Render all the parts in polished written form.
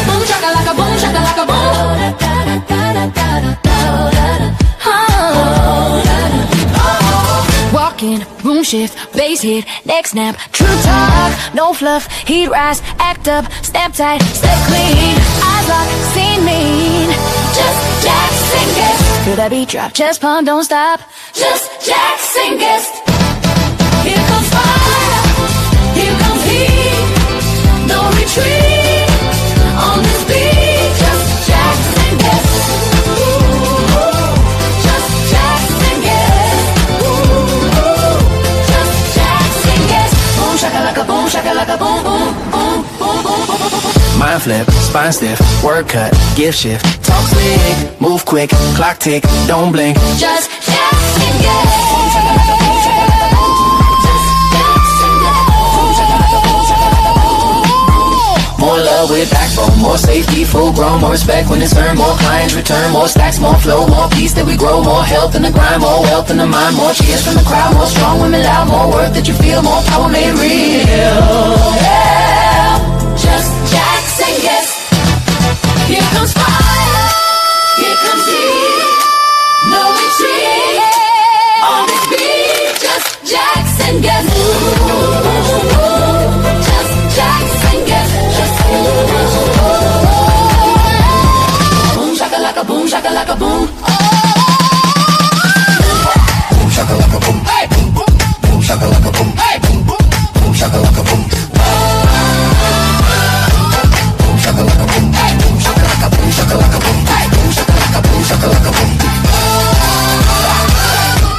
Boom shakalaka, boom shakalaka, boom. Walking, room shift, bass hit, neck snap, true talk, no fluff, heat rise, act up, snap tight, step clean, eyes locked, scene mean, just Jackson guest. Feel that beat drop, chest pump, don't stop, just Jackson guest. Here comes fire, here comes heat, no retreat, on this beat, just Jackson guest. Just Jackson guest. Just Jackson guest. Boom shakalaka, boom shakalaka, boom boom boom boom boom boom. Mind flip, spine stiff, word cut, gift shift, talk slick, move quick, clock tick, don't blink. Just Jackson guest. Boom shakalaka, boom shakalaka, boom. Just Jackson guest. Boom shakalaka, boom shakalaka, boom. More love with backbone, more safety, full grown, more respect when it's earned, more clients return, more stacks, more flow, more peace that we grow, more health in the grind, more wealth in the mind, more cheers from the crowd, more strong women loud, more worth that you feel, more power made real. Yeah, just Jackson guest. Here comes fire, here comes heat, no retreat, on this beat, just Jackson guest. Just Jackson guest. Boom shakalaka, boom shakalaka, boom. Boom shakalaka boom, hey boom boom, boom shakalaka boom, hey boom boom, boom shakalaka boom. Boom shakalaka boom, hey boom shakalaka, boom shakalaka boom, hey boom shakalaka, boom shakalaka boom.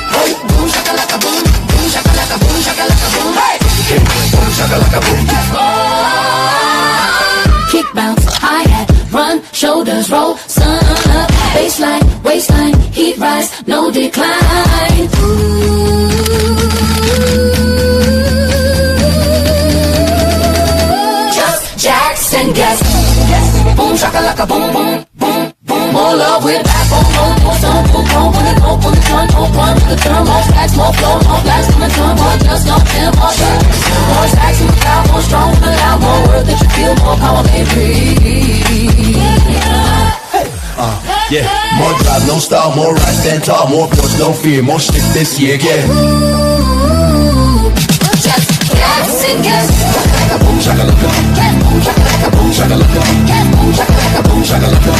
Hey boom shakalaka boom, boom shakalaka, boom shakalaka boom, hey boom shakalaka boom. Kick bounce, hi-hat, run, shoulders roll, sun up, baseline, waistline, heat rise, no decline. Just Jackson guest. Boom shakalaka, boom boom boom boom. More love with backbone, more sun, boom boom. When it go, when the sun, more run, the turn, more stacks, more flow, more blast in the turn, more just don't feel, more shirt, more stacks, more loud, more strong, more loud, more worth that you feel, more power made free. Yeah, more drive, no style, more rise, stand tall, more force, no fear, more shit this year, yeah. Just Jackson guest. Boom shakalaka, boom shakalaka, boom shakalaka, boom shakalaka, boom shakalaka.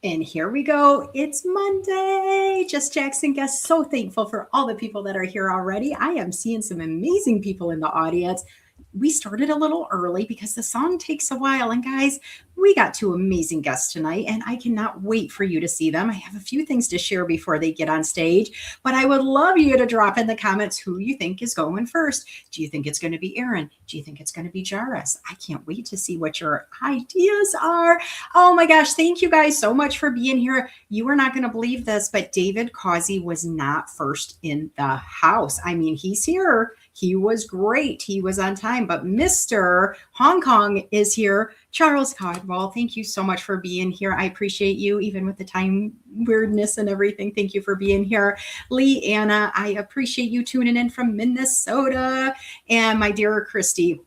And here we go. It's Monday. Just Jackson guest. So thankful for all the people that are here already. I am seeing some amazing people in the audience. We started a little early because the song takes a while. And guys, we got two amazing guests tonight, and I cannot wait for you to see them. I have a few things to share before they get on stage, but I would love you to drop in the comments who you think is going first. Do you think it's going to be Aaron? Do you think it's going to be Jaris? I can't wait to see what your ideas are. Oh my gosh, thank you guys so much for being here. You are not going to believe this, but David Causey was not first in the house. I mean, he's here. He was great. He was on time, but Mr. Hong Kong is here. Charles Codwell, thank you so much for being here. I appreciate you, even with the time weirdness and everything. Thank you for being here. Lee Anna, I appreciate you tuning in from Minnesota. And my dear Christy,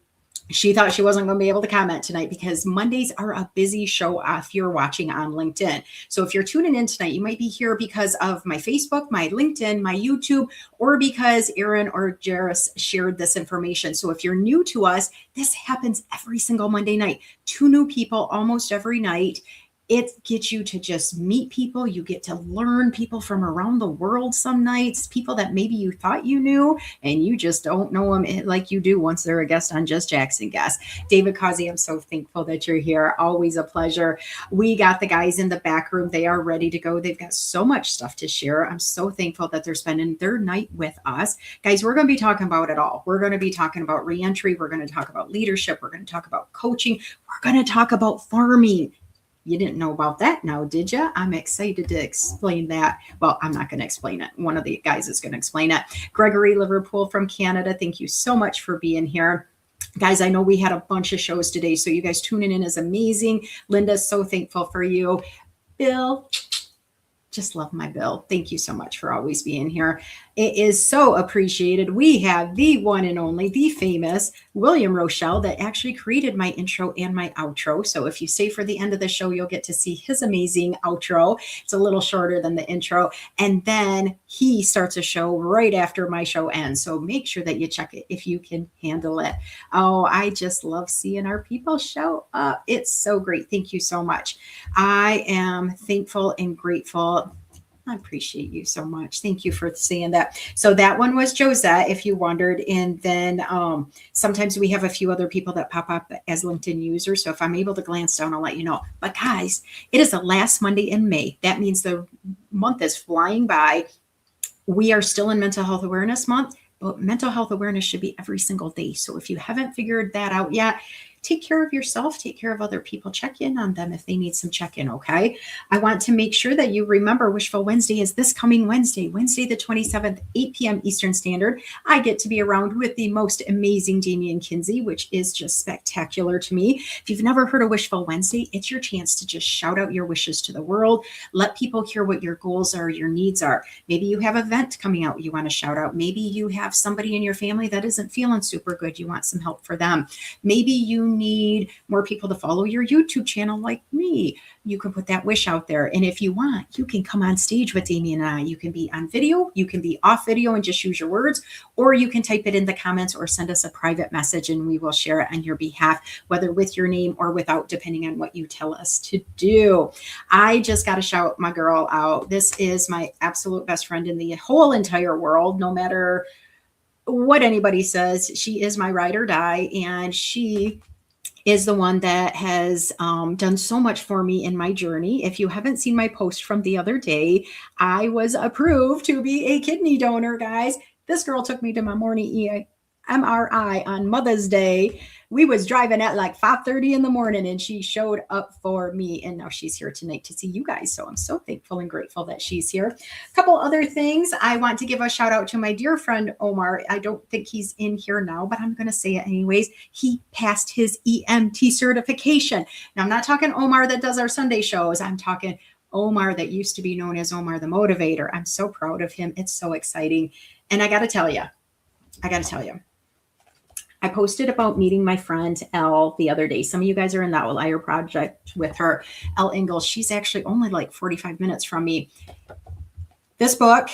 she thought she wasn't going to be able to comment tonight because Mondays are a busy show if you're watching on LinkedIn. So if you're tuning in tonight, you might be here because of my Facebook, my LinkedIn, my YouTube, or because Aaron or Jaris shared this information. So if you're new to us, this happens every single Monday night. 2 new people almost every night. It gets you to just meet people. You get to learn people from around the world some nights, people that maybe you thought you knew and you just don't know them like you do once they're a guest on Just Jackson Guest. David Causey, I'm so thankful that you're here. Always a pleasure. We got the guys in the back room. They are ready to go. They've got so much stuff to share. I'm so thankful that they're spending their night with us. Guys, we're going to be talking about it all. We're going to be talking about reentry. We're going to talk about leadership. We're going to talk about coaching. We're going to talk about farming. You didn't know about that now, did you? I'm excited to explain that. Well, I'm not going to explain it. One of the guys is going to explain it. Gregory Liverpool from Canada, thank you so much for being here. Guys, I know we had a bunch of shows today, so you guys tuning in is amazing. Linda's so thankful for you. Bill, just love my Bill. Thank you so much for always being here. It is so appreciated. We have the one and only, the famous William Rochelle that actually created my intro and my outro. So if you stay for the end of the show, you'll get to see his amazing outro. It's a little shorter than the intro. And then he starts a show right after my show ends. So make sure that you check it if you can handle it. Oh, I just love seeing our people show up. It's so great. Thank you so much. I am thankful and grateful. I appreciate you so much. Thank you for saying that. So that one was Josette, if you wondered. And then sometimes we have a few other people that pop up as LinkedIn users. So if I'm able to glance down, I'll let you know. But guys, it is the last Monday in May. That means the month is flying by. We are still in Mental Health Awareness Month, but mental health awareness should be every single day. So if you haven't figured that out yet, take care of yourself, take care of other people, check in on them if they need some check-in, okay? I want to make sure that you remember Wishful Wednesday is this coming Wednesday, Wednesday the 27th, 8 p.m. Eastern Standard. I get to be around with the most amazing Damian Kinsey, which is just spectacular to me. If you've never heard of Wishful Wednesday, it's your chance to just shout out your wishes to the world. Let people hear what your goals are, your needs are. Maybe you have an event coming out you want to shout out. Maybe you have somebody in your family that isn't feeling super good. You want some help for them. Maybe you need more people to follow your YouTube channel like me. You can put that wish out there. And if you want, you can come on stage with Damian and I. You can be on video, you can be off video and just use your words, or you can type it in the comments or send us a private message and we will share it on your behalf, whether with your name or without, depending on what you tell us to do. I just got to shout my girl out. This is my absolute best friend in the whole entire world, no matter what anybody says. She is my ride or die, and she is the one that has done so much for me in my journey. If you haven't seen my post from the other day, I was approved to be a kidney donor, guys. This girl took me to my morning MRI on Mother's Day. We was driving at like 5:30 in the morning and she showed up for me. And now she's here tonight to see you guys. So I'm so thankful and grateful that she's here. A couple other things. I want to give a shout out to my dear friend, Omar. I don't think he's in here now, but I'm going to say it anyways. He passed his EMT certification. Now I'm not talking Omar that does our Sunday shows. I'm talking Omar that used to be known as Omar the Motivator. I'm so proud of him. It's so exciting. And I got to tell you, I posted about meeting my friend Elle the other day. Some of you guys are in that Liar Project with her, Elle Ingalls. She's actually only like 45 minutes from me. This book,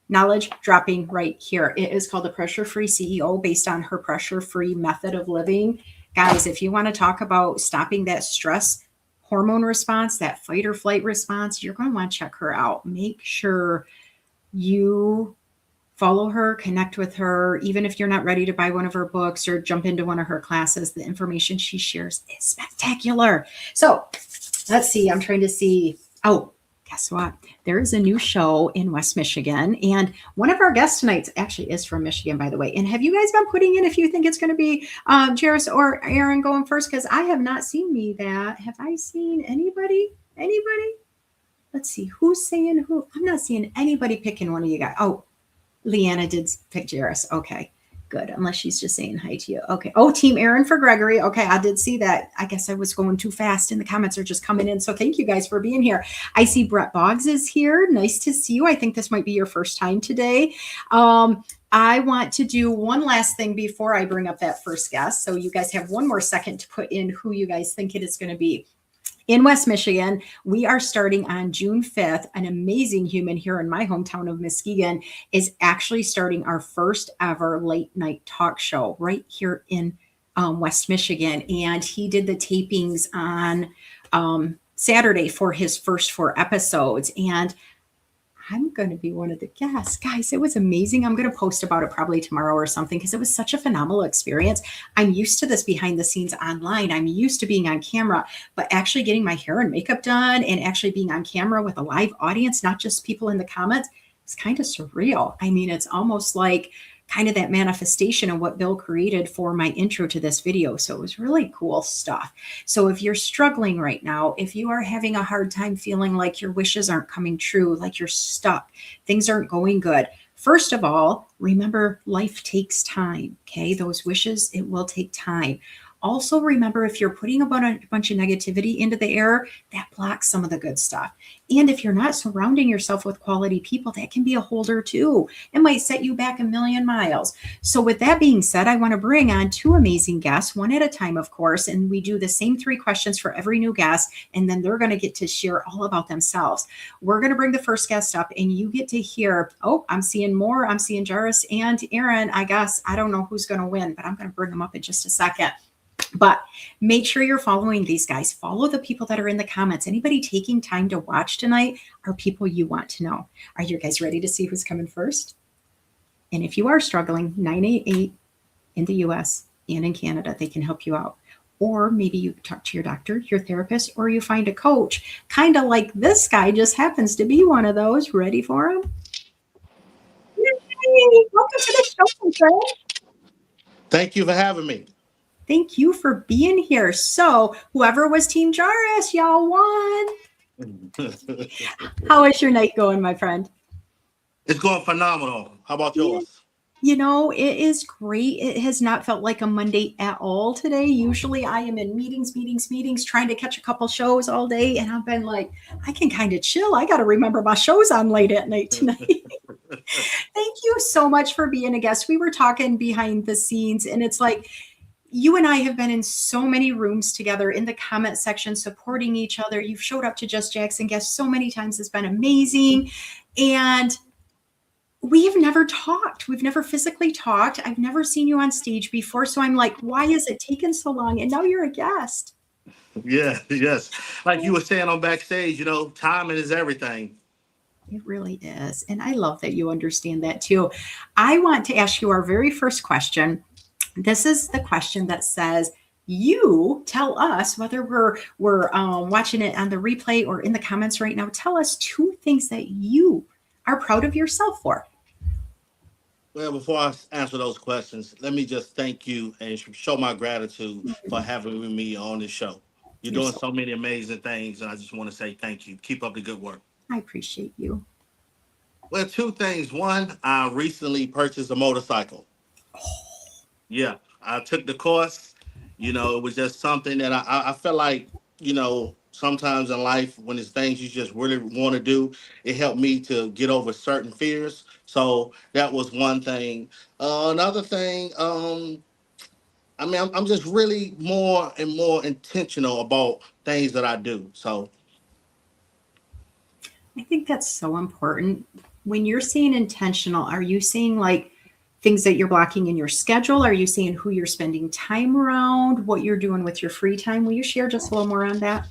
knowledge dropping right here. It is called The Pressure-Free CEO, based on her pressure-free method of living. Guys, if you want to talk about stopping that stress hormone response, that fight or flight response, you're going to want to check her out. Make sure you follow her, connect with her. Even if you're not ready to buy one of her books or jump into one of her classes, the information she shares is spectacular. So let's see. I'm trying to see. Oh, guess what? There is a new show in West Michigan. And one of our guests tonight actually is from Michigan, by the way. And have you guys been putting in if you think it's going to be Jaris or Aaron going first? Because I have not seen that. Have I seen anybody? Let's see. Who's saying who? I'm not seeing anybody picking one of you guys. Oh, Leanna did pick Jaris. Okay, good. Unless she's just saying hi to you. Okay. Oh, Team Aaron for Gregory. Okay, I did see that. I guess I was going too fast and the comments are just coming in. So thank you guys for being here. I see Brett Boggs is here. Nice to see you. I think this might be your first time today. I want to do one last thing before I bring up that first guest. So you guys have one more second to put in who you guys think it is going to be. In West Michigan, we are starting on June 5th. An amazing human here in my hometown of Muskegon is actually starting our first ever late night talk show right here in West Michigan. And he did the tapings on Saturday for his first 4 episodes. And I'm going to be one of the guests. Guys, it was amazing. I'm going to post about it probably tomorrow or something because it was such a phenomenal experience. I'm used to this behind the scenes online. I'm used to being on camera, but actually getting my hair and makeup done and actually being on camera with a live audience, not just people in the comments, it's kind of surreal. I mean, it's almost like kind of that manifestation of what Bill created for my intro to this video. So it was really cool stuff. So if you're struggling right now, if you are having a hard time feeling like your wishes aren't coming true, like you're stuck, things aren't going good, first of all, remember life takes time. Okay. Those wishes, it will take time. Also, remember, if you're putting a bunch of negativity into the air, that blocks some of the good stuff. And if you're not surrounding yourself with quality people, that can be a holder too. It might set you back a million miles. So, with that being said, I want to bring on two amazing guests, one at a time, of course. And we do the same 3 questions for every new guest. And then they're going to get to share all about themselves. We're going to bring the first guest up, and you get to hear, oh, I'm seeing more. I'm seeing Jaris and Aaron. I guess I don't know who's going to win, but I'm going to bring them up in just a second. But make sure you're following these guys. Follow the people that are in the comments. Anybody taking time to watch tonight are people you want to know. Are you guys ready to see who's coming first? And if you are struggling, 988 in the US and in Canada, they can help you out. Or maybe you talk to your doctor, your therapist, or you find a coach, kind of like this guy just happens to be one of those. Ready for him? Yay! Welcome to the show, my friend. Thank you for having me. Thank you for being here. So, whoever was Team Jaris, y'all won. How is your night going, my friend? It's going phenomenal. How about yours? You know, it is great. It has not felt like a Monday at all today. Usually I am in meetings, trying to catch a couple shows all day. And I've been like, I can kind of chill. I got to remember my show's on late at night tonight. Thank you so much for being a guest. We were talking behind the scenes, and it's like, you and I have been in so many rooms together in the comment section, supporting each other. You've showed up to Just Jackson guests so many times. It's been amazing. And we have never talked. We've never physically talked. I've never seen you on stage before. So I'm like, why is it taking so long? And now you're a guest. Yeah, yes. Like you were saying on backstage, timing is everything. It really is. And I love that you understand that too. I want to ask you our very first question. This is the question that says, you tell us, whether we're watching it on the replay or in the comments right now, tell us 2 things that you are proud of yourself for. Well, before I answer those questions, let me just thank you and show my gratitude for having me on this show. You're doing so many amazing things, and I just want to say thank you. Keep up the good work. I appreciate you. Well, 2 things. One, I recently purchased a motorcycle. Yeah, I took the course. It was just something that I felt like, sometimes in life when it's things you just really want to do, it helped me to get over certain fears. So that was one thing. Another thing, I'm just really more and more intentional about things that I do. So I think that's so important. When you're saying intentional, are you saying like things that you're blocking in your schedule? Are you saying who you're spending time around, what you're doing with your free time? Will you share just a little more on that?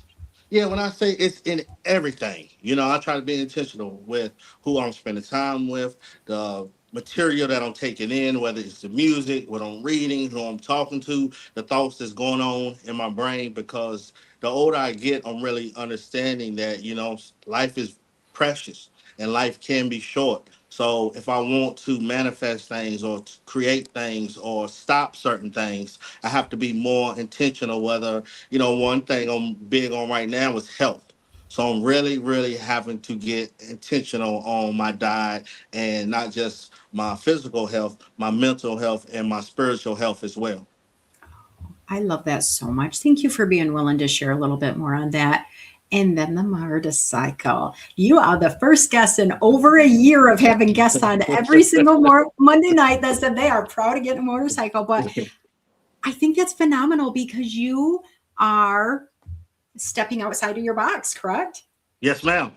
yeah, when I say it's in everything, I try to be intentional with who I'm spending time with, the material that I'm taking in, whether it's the music, what I'm reading, who I'm talking to, the thoughts that's going on in my brain. Because the older I get, I'm really understanding that, life is precious and life can be short. So if I want to manifest things or to create things or stop certain things, I have to be more intentional. Whether, one thing I'm big on right now is health. So I'm really, really having to get intentional on my diet, and not just my physical health, my mental health, and my spiritual health as well. I love that so much. Thank you for being willing to share a little bit more on that. And then the motorcycle. You are the first guest in over a year of having guests on every single Monday night that said they are proud of getting a motorcycle. But I think that's phenomenal because you are stepping outside of your box, correct? Yes, ma'am.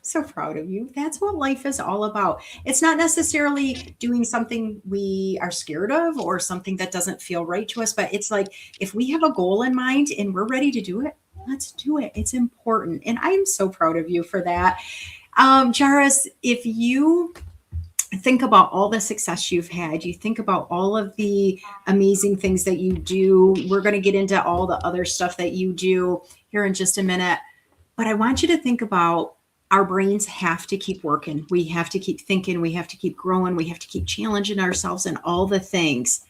So proud of you. That's what life is all about. It's not necessarily doing something we are scared of or something that doesn't feel right to us, but it's like if we have a goal in mind and we're ready to do it, let's do it. It's important. And I am so proud of you for that. Jaris, if you think about all the success you've had, you think about all of the amazing things that you do, we're going to get into all the other stuff that you do here in just a minute. But I want you to think about our brains have to keep working. We have to keep thinking. We have to keep growing. We have to keep challenging ourselves and all the things.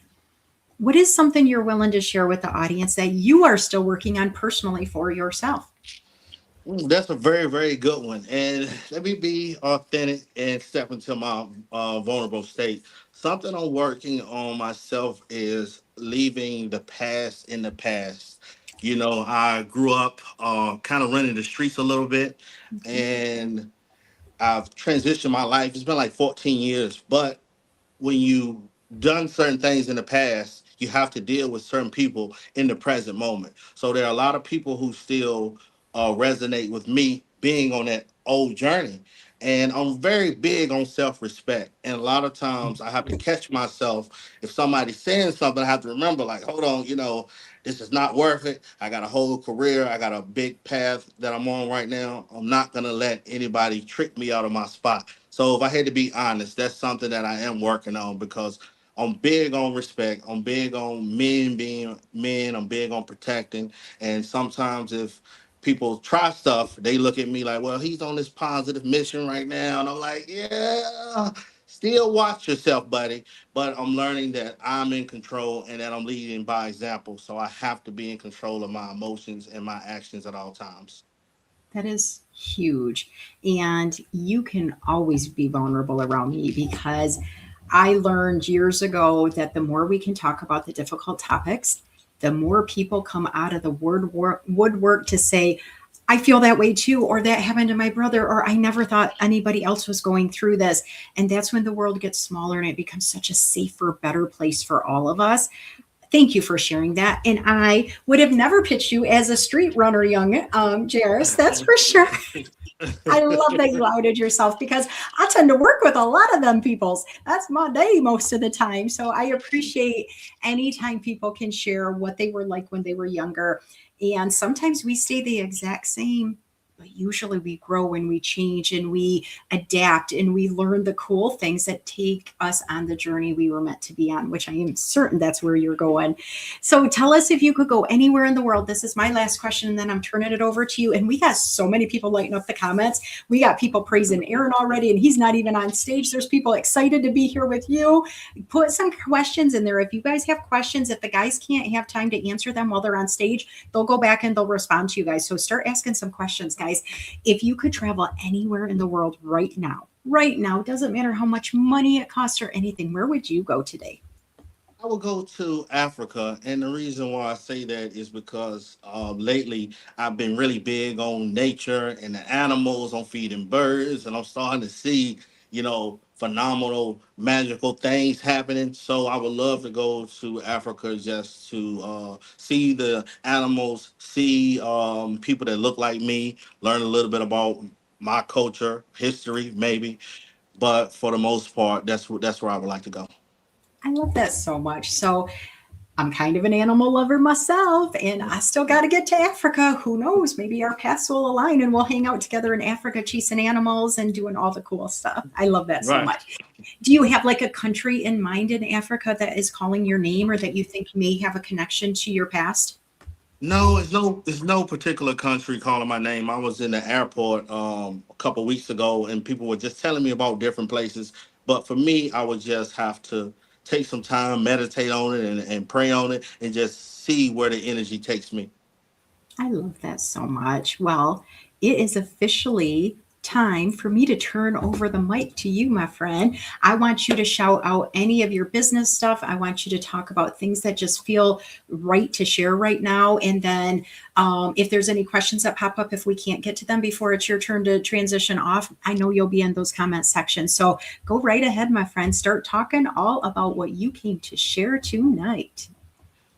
What is something you're willing to share with the audience that you are still working on personally for yourself? That's a very, very good one. And let me be authentic and step into my vulnerable state. Something I'm working on myself is leaving the past in the past. You know, I grew up kind of running the streets a little bit, and I've transitioned my life. It's been like 14 years, but when you done certain things in the past, you have to deal with certain people in the present moment. So there are a lot of people who still resonate with me being on that old journey. And I'm very big on self-respect. And a lot of times I have to catch myself. If somebody's saying something, I have to remember, like, hold on, this is not worth it. I got a whole career. I got a big path that I'm on right now. I'm not going to let anybody trick me out of my spot. So if I had to be honest, that's something that I am working on because I'm big on respect. I'm big on men being men. I'm big on protecting. And sometimes if people try stuff, they look at me like, well, he's on this positive mission right now. And I'm like, yeah, still watch yourself, buddy. But I'm learning that I'm in control and that I'm leading by example. So I have to be in control of my emotions and my actions at all times. That is huge. And you can always be vulnerable around me because I learned years ago that the more we can talk about the difficult topics, the more people come out of the woodwork to say, I feel that way too, or that happened to my brother, or I never thought anybody else was going through this. And that's when the world gets smaller and it becomes such a safer, better place for all of us. Thank you for sharing that. And I would have never pitched you as a street runner, young Jaris, that's for sure. I love that you outed yourself because I tend to work with a lot of them peoples. That's my day most of the time. So I appreciate anytime people can share what they were like when they were younger. And sometimes we stay the exact same, but usually we grow and we change and we adapt and we learn the cool things that take us on the journey we were meant to be on, which I am certain that's where you're going. So tell us if you could go anywhere in the world. This is my last question, and then I'm turning it over to you. And we got so many people lighting up the comments. We got people praising Aaron already, and he's not even on stage. There's people excited to be here with you. Put some questions in there. If you guys have questions, if the guys can't have time to answer them while they're on stage, they'll go back and they'll respond to you guys. So start asking some questions, guys. If you could travel anywhere in the world right now, doesn't matter how much money it costs or anything, where would you go today? I would go to Africa, and the reason why I say that is because lately I've been really big on nature and the animals, on feeding birds, and I'm starting to see, phenomenal, magical things happening. So I would love to go to Africa just to see the animals, see people that look like me, learn a little bit about my culture, history, maybe. But for the most part, that's where I would like to go. I love that so much. So I'm kind of an animal lover myself, and I still got to get to Africa. Who knows? Maybe our paths will align and we'll hang out together in Africa, chasing animals and doing all the cool stuff. I love that so Right. much. Do you have like a country in mind in Africa that is calling your name or that you think may have a connection to your past? No, it's no particular country calling my name. I was in the airport a couple weeks ago, and people were just telling me about different places. But for me, I would just have to take some time, meditate on it, and pray on it, and just see where the energy takes me. I love that so much. Well, it is officially time for me to turn over the mic to you, my friend. I want you to shout out any of your business stuff. I want you to talk about things that just feel right to share right now. And then if there's any questions that pop up, if we can't get to them before it's your turn to transition off, I know you'll be in those comment sections. So go right ahead, my friend. Start talking all about what you came to share tonight.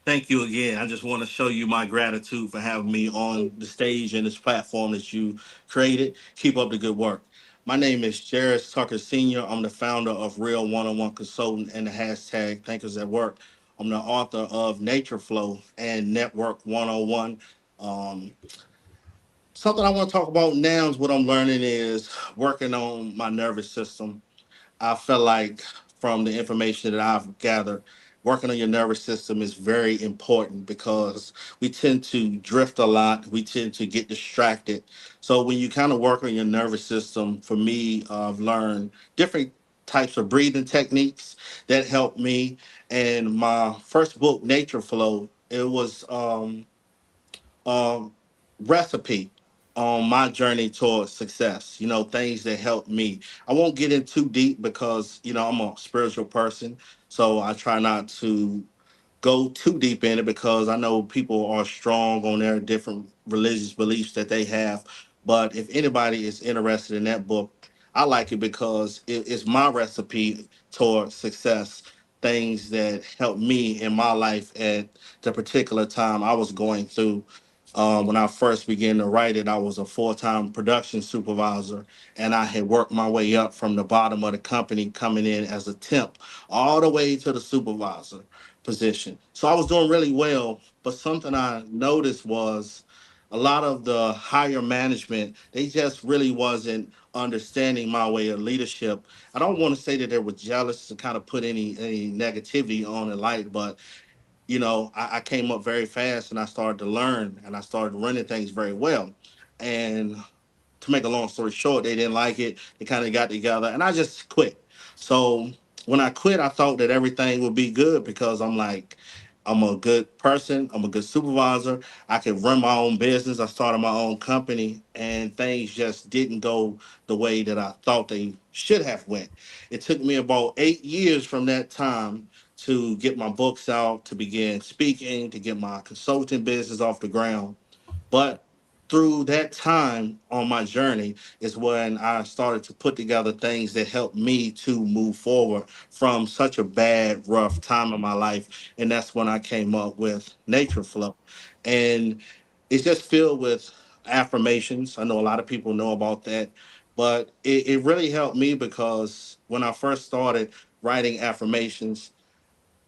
Thank you again. I just want to show you my gratitude for having me on the stage and this platform that you created. Keep up the good work. My name is Jaris Tucker Sr. I'm the founder of Real One-on-One Consultant and the hashtag Thinkers at Work. I'm the author of Nature Flow and Network 101. Um, Something I want to talk about now is what I'm learning is working on my nervous system. I feel like from the information that I've gathered, working on your nervous system is very important because we tend to drift a lot. We tend to get distracted. So when you kind of work on your nervous system, for me, I've learned different types of breathing techniques that help me. And my first book, Nature Flow, it was um, recipe on my journey towards success. Things that help me. I won't get in too deep because I'm a spiritual person, so I try not to go too deep in it because I know people are strong on their different religious beliefs that they have. But if anybody is interested in that book, I like it because it's my recipe toward success. Things that helped me in my life at the particular time I was going through. When I first began to write it, I was a full-time production supervisor, and I had worked my way up from the bottom of the company, coming in as a temp, all the way to the supervisor position. So I was doing really well, but something I noticed was a lot of the higher management, they just really wasn't understanding my way of leadership. I don't want to say that they were jealous to kind of put any negativity on the light, but I came up very fast and I started to learn and I started running things very well. And to make a long story short, they didn't like it. They kind of got together, and I just quit. So when I quit, I thought that everything would be good because I'm like, I'm a good person. I'm a good supervisor. I could run my own business. I started my own company, and things just didn't go the way that I thought they should have went. It took me about 8 years from that time to get my books out, to begin speaking, to get my consulting business off the ground. But through that time on my journey is when I started to put together things that helped me to move forward from such a bad, rough time in my life. And that's when I came up with Nature Flow. And it's just filled with affirmations. I know a lot of people know about that, but it really helped me because when I first started writing affirmations,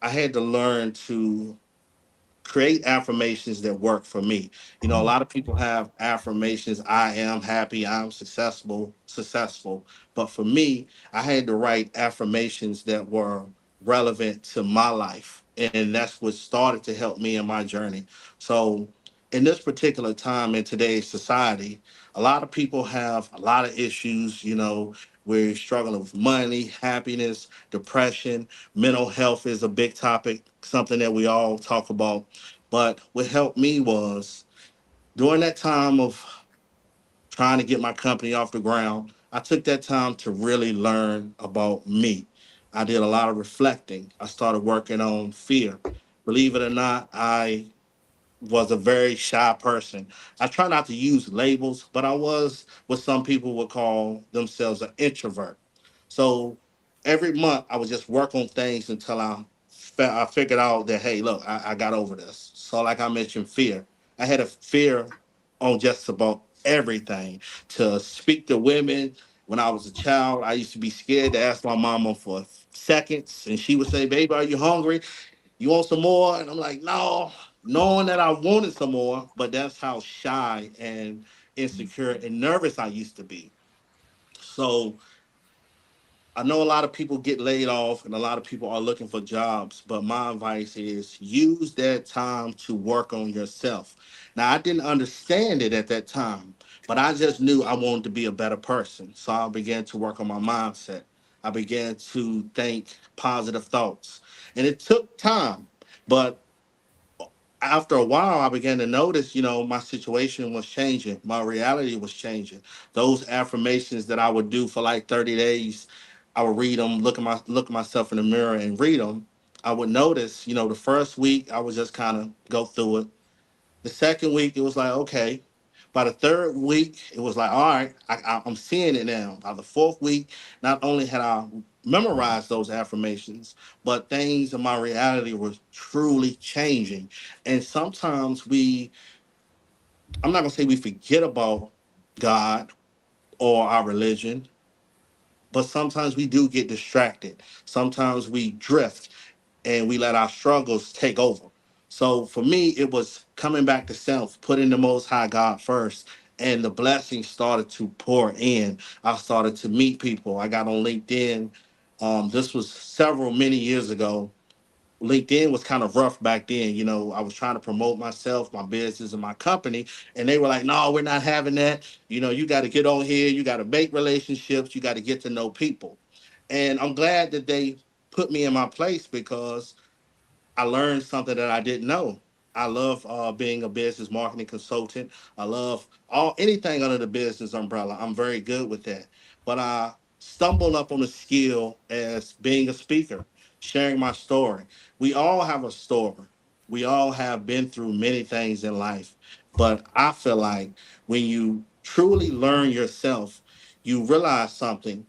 I had to learn to create affirmations that work for me. A lot of people have affirmations, I am happy, I'm successful. But for me, I had to write affirmations that were relevant to my life. And that's what started to help me in my journey. So in this particular time in today's society, a lot of people have a lot of issues. We're struggling with money, happiness, depression, mental health is a big topic, something that we all talk about. But what helped me was during that time of trying to get my company off the ground, I took that time to really learn about me. I did a lot of reflecting. I started working on fear. Believe it or not, I was a very shy person. I try not to use labels, but I was what some people would call themselves an introvert. So every month I would just work on things until I figured out that, hey, look, I got over this. So like I mentioned, fear. I had a fear on just about everything. To speak to women when I was a child, I used to be scared to ask my mama for seconds, and she would say, "Baby, are you hungry? You want some more?" And I'm like, "No," knowing that I wanted some more, but that's how shy and insecure and nervous I used to be. So I know a lot of people get laid off and a lot of people are looking for jobs, but my advice is use that time to work on yourself. Now, I didn't understand it at that time, but I just knew I wanted to be a better person. So I began to work on my mindset. I began to think positive thoughts. And it took time, but after a while, I began to notice, my situation was changing. My reality was changing. Those affirmations that I would do for like 30 days, I would read them, look at myself in the mirror and read them. I would notice, the first week I would just kind of go through it. The second week, it was like, okay. By the third week, it was like, all right, I'm seeing it now. By the fourth week, not only had I memorized those affirmations, but things in my reality were truly changing. And sometimes I'm not going to say we forget about God or our religion, but sometimes we do get distracted. Sometimes we drift and we let our struggles take over. So for me, it was coming back to self, putting the Most High God first, and the blessings started to pour in. I started to meet people. I got on LinkedIn. This was many years ago. LinkedIn was kind of rough back then. I was trying to promote myself, my business, and my company, and they were like, "No, we're not having that. You got to get on here. You got to make relationships. You got to get to know people." And I'm glad that they put me in my place because I learned something that I didn't know. I love being a business marketing consultant. I love anything under the business umbrella. I'm very good with that. But I stumbled up on a skill as being a speaker, sharing my story. We all have a story. We all have been through many things in life. But I feel like when you truly learn yourself, you realize something.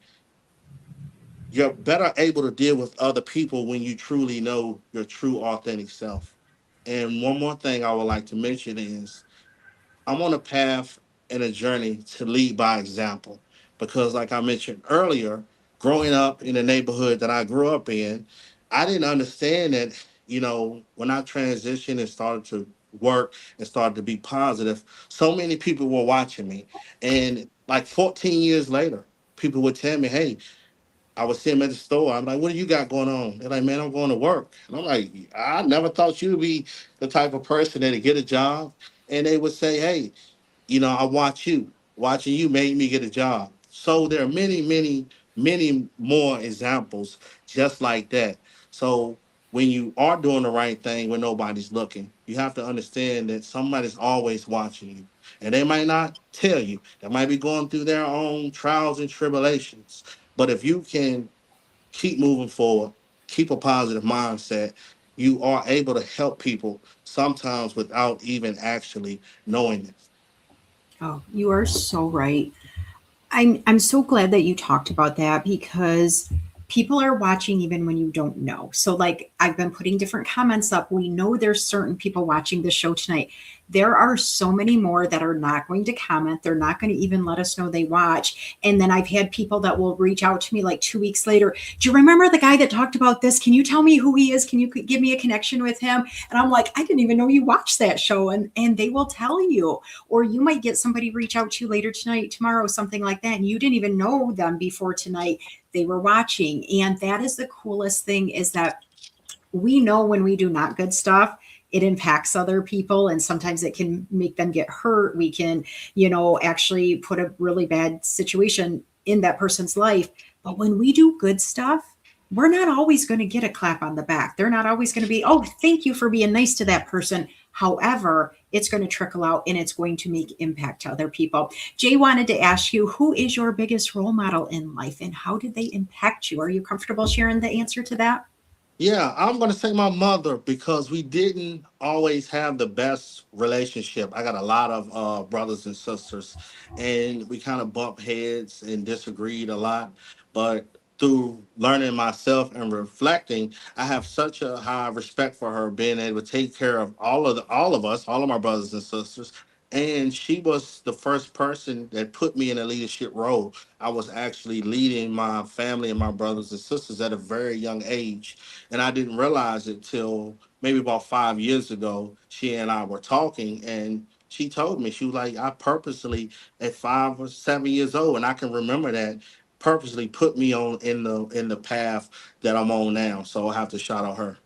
You're better able to deal with other people when you truly know your true authentic self. And one more thing I would like to mention is I'm on a path and a journey to lead by example. Because, like I mentioned earlier, growing up in the neighborhood that I grew up in, I didn't understand that, when I transitioned and started to work and started to be positive, so many people were watching me. And like 14 years later, people would tell me, hey, I would see them at the store. I'm like, what do you got going on? They're like, man, I'm going to work. And I'm like, I never thought you'd be the type of person that'd get a job. And they would say, hey, I watch you. Watching you made me get a job. So there are many, many, many more examples just like that. So when you are doing the right thing when nobody's looking, you have to understand that somebody's always watching you. And they might not tell you. They might be going through their own trials and tribulations. But if you can keep moving forward, keep a positive mindset, you are able to help people sometimes without even actually knowing it. Oh, you are so right. I'm so glad that you talked about that because people are watching even when you don't know. So like I've been putting different comments up. We know there's certain people watching the show tonight. There are so many more that are not going to comment. They're not going to even let us know they watch. And then I've had people that will reach out to me like 2 weeks later. Do you remember the guy that talked about this? Can you tell me who he is? Can you give me a connection with him? And I'm like, I didn't even know you watched that show. And they will tell you. Or you might get somebody reach out to you later tonight, tomorrow, something like that. And you didn't even know them before tonight. They were watching. And that is the coolest thing is that we know when we do not good stuff, it impacts other people and sometimes it can make them get hurt. We can, actually put a really bad situation in that person's life. But when we do good stuff, we're not always going to get a clap on the back. They're not always going to be, oh, thank you for being nice to that person. However, it's going to trickle out and it's going to make impact to other people. Jay wanted to ask you, who is your biggest role model in life and how did they impact you? Are you comfortable sharing the answer to that? Yeah, I'm gonna say my mother because we didn't always have the best relationship. I got a lot of brothers and sisters, and we kind of bump heads and disagreed a lot. But through learning myself and reflecting, I have such a high respect for her being able to take care of all of us, all of my brothers and sisters. And she was the first person that put me in a leadership role. I was actually leading my family and my brothers and sisters at a very young age, and I didn't realize it till maybe about 5 years ago. She and I were talking, and she told me, she was like, I purposely at 5 or 7 years old, and I can remember that, purposely put me on in the path that I'm on now. So I have to shout out her.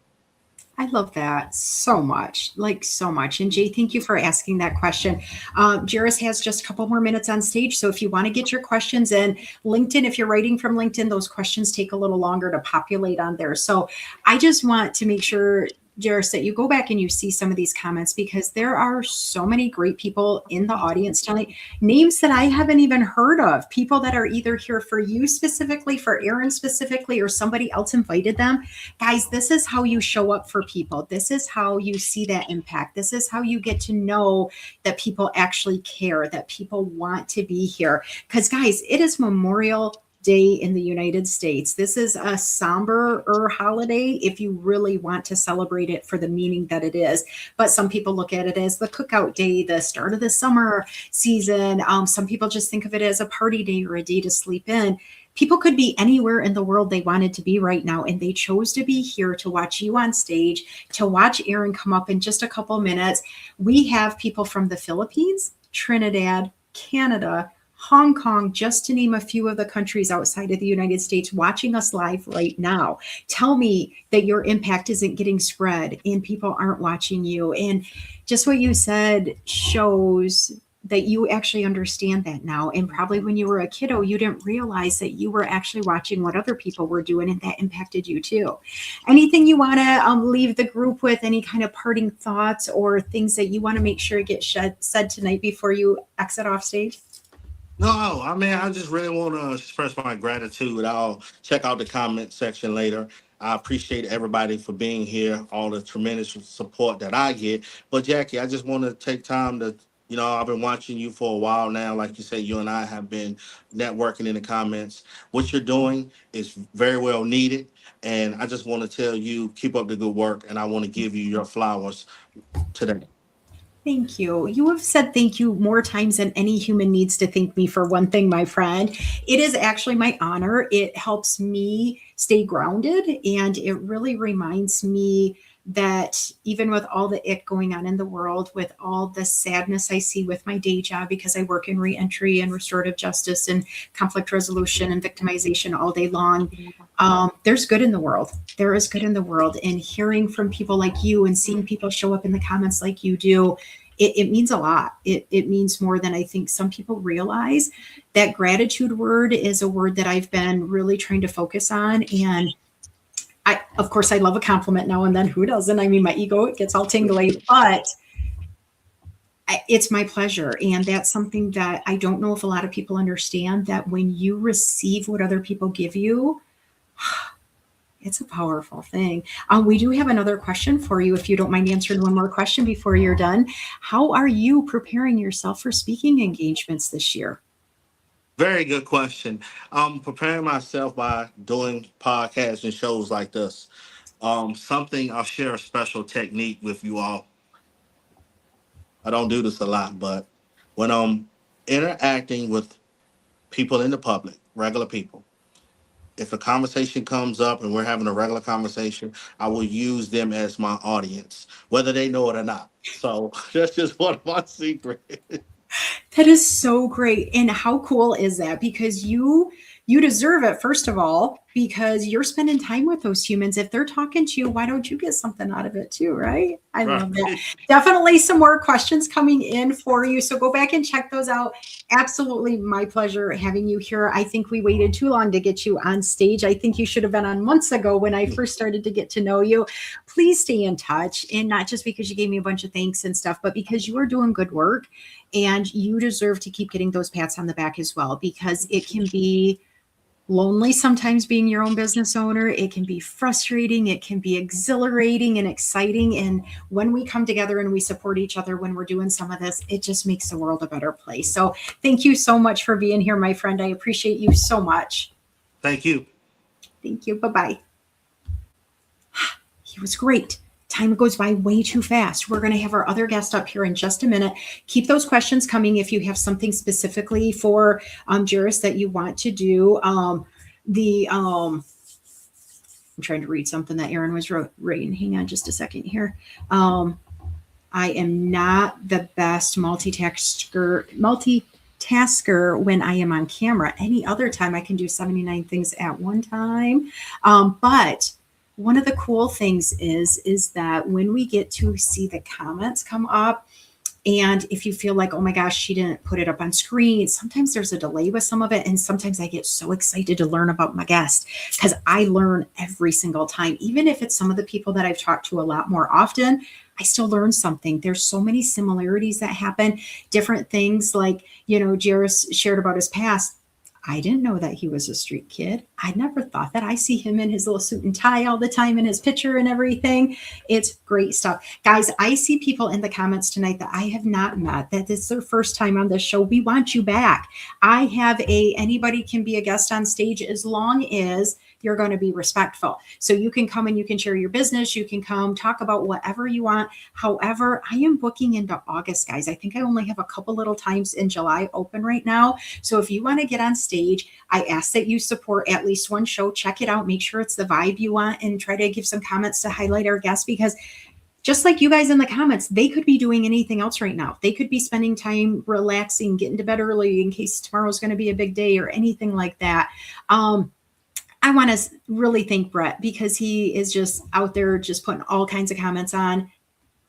I love that so much, like so much. And Jay, thank you for asking that question. Jaris has just a couple more minutes on stage. So if you want to get your questions in LinkedIn, if you're writing from LinkedIn, those questions take a little longer to populate on there. So I just want to make sure, Jaris, that you go back and you see some of these comments because there are so many great people in the audience tonight, names that I haven't even heard of, people that are either here for you specifically, for Aaron specifically, or somebody else invited them. Guys, this is how you show up for people. This is how you see that impact. This is how you get to know that people actually care, that people want to be here. Because, guys, it is Memorial Day in the United States. This is a somber holiday if you really want to celebrate it for the meaning that it is. But some people look at it as the cookout day, the start of the summer season. Some people just think of it as a party day or a day to sleep in. People could be anywhere in the world they wanted to be right now, and they chose to be here to watch you on stage, to watch Aaron come up in just a couple minutes. We have people from the Philippines, Trinidad, Canada, Hong Kong, just to name a few of the countries outside of the United States watching us live right now. Tell me that your impact isn't getting spread and people aren't watching you. And just what you said shows that you actually understand that now. And probably when you were a kiddo, you didn't realize that you were actually watching what other people were doing and that impacted you too. Anything you want to leave the group with, any kind of parting thoughts or things that you want to make sure get said tonight before you exit off stage? No, I mean, I just really want to express my gratitude. I'll check out the comment section later. I appreciate everybody for being here, all the tremendous support that I get. But Jackie, I just want to take time to, I've been watching you for a while now. Like you said, you and I have been networking in the comments. What you're doing is very well needed. And I just want to tell you, keep up the good work. And I want to give you your flowers today. Thank you. You have said thank you more times than any human needs to thank me for one thing, my friend. It is actually my honor. It helps me stay grounded, and it really reminds me that even with all the it going on in the world, with all the sadness I see with my day job, because I work in reentry and restorative justice and conflict resolution and victimization all day long, there's good in the world. There is good in the world. And hearing from people like you and seeing people show up in the comments like you do, it means a lot. It means more than I think some people realize. That gratitude word is a word that I've been really trying to focus on. And of course, I love a compliment now and then. Who doesn't? I mean, my ego gets all tingly, but it's my pleasure. And that's something that I don't know if a lot of people understand, that when you receive what other people give you, it's a powerful thing. We do have another question for you, if you don't mind answering one more question before you're done. How are you preparing yourself for speaking engagements this year? Very good question. I'm preparing myself by doing podcasts and shows like this. I'll share a special technique with you all. I don't do this a lot, but when I'm interacting with people in the public, regular people, if a conversation comes up and we're having a regular conversation, I will use them as my audience, whether they know it or not. So that's just one of my secrets. That is so great. And how cool is that? Because you deserve it, first of all, because you're spending time with those humans. If they're talking to you, why don't you get something out of it too, right? I love that. Definitely some more questions coming in for you. So go back and check those out. Absolutely my pleasure having you here. I think we waited too long to get you on stage. I think you should have been on months ago when I first started to get to know you. Please stay in touch. And not just because you gave me a bunch of thanks and stuff, but because you are doing good work, and you deserve to keep getting those pats on the back as well, because it can be lonely sometimes being your own business owner. It can be frustrating. It can be exhilarating and exciting. And when we come together and we support each other when we're doing some of this, it just makes the world a better place. So thank you so much for being here, my friend. I appreciate you so much. Thank you. Thank you. Bye-bye. He was great. Time goes by way too fast. We're going to have our other guest up here in just a minute. Keep those questions coming if you have something specifically for Jaris that you want to do. I'm trying to read something that Aaron was writing. Hang on just a second here. I am not the best multitasker when I am on camera. Any other time I can do 79 things at one time. But one of the cool things is that when we get to see the comments come up, and if you feel like, oh my gosh, she didn't put it up on screen, sometimes there's a delay with some of it. And sometimes I get so excited to learn about my guest, because I learn every single time. Even if it's some of the people that I've talked to a lot more often, I still learn something. There's so many similarities that happen, different things like, Jaris shared about his past. I didn't know that he was a street kid. I never thought that. I see him in his little suit and tie all the time in his picture and everything. It's great stuff. Guys, I see people in the comments tonight that I have not met, that this is their first time on this show. We want you back. I have anybody can be a guest on stage as long as you're going to be respectful. So you can come and you can share your business. You can come talk about whatever you want. However, I am booking into August, guys. I think I only have a couple little times in July open right now. So if you want to get on stage, I ask that you support at least one show. Check it out. Make sure it's the vibe you want, and try to give some comments to highlight our guests, because just like you guys in the comments, they could be doing anything else right now. They could be spending time relaxing, getting to bed early in case tomorrow's going to be a big day or anything like that. I want to really thank Brett, because he is just out there just putting all kinds of comments on.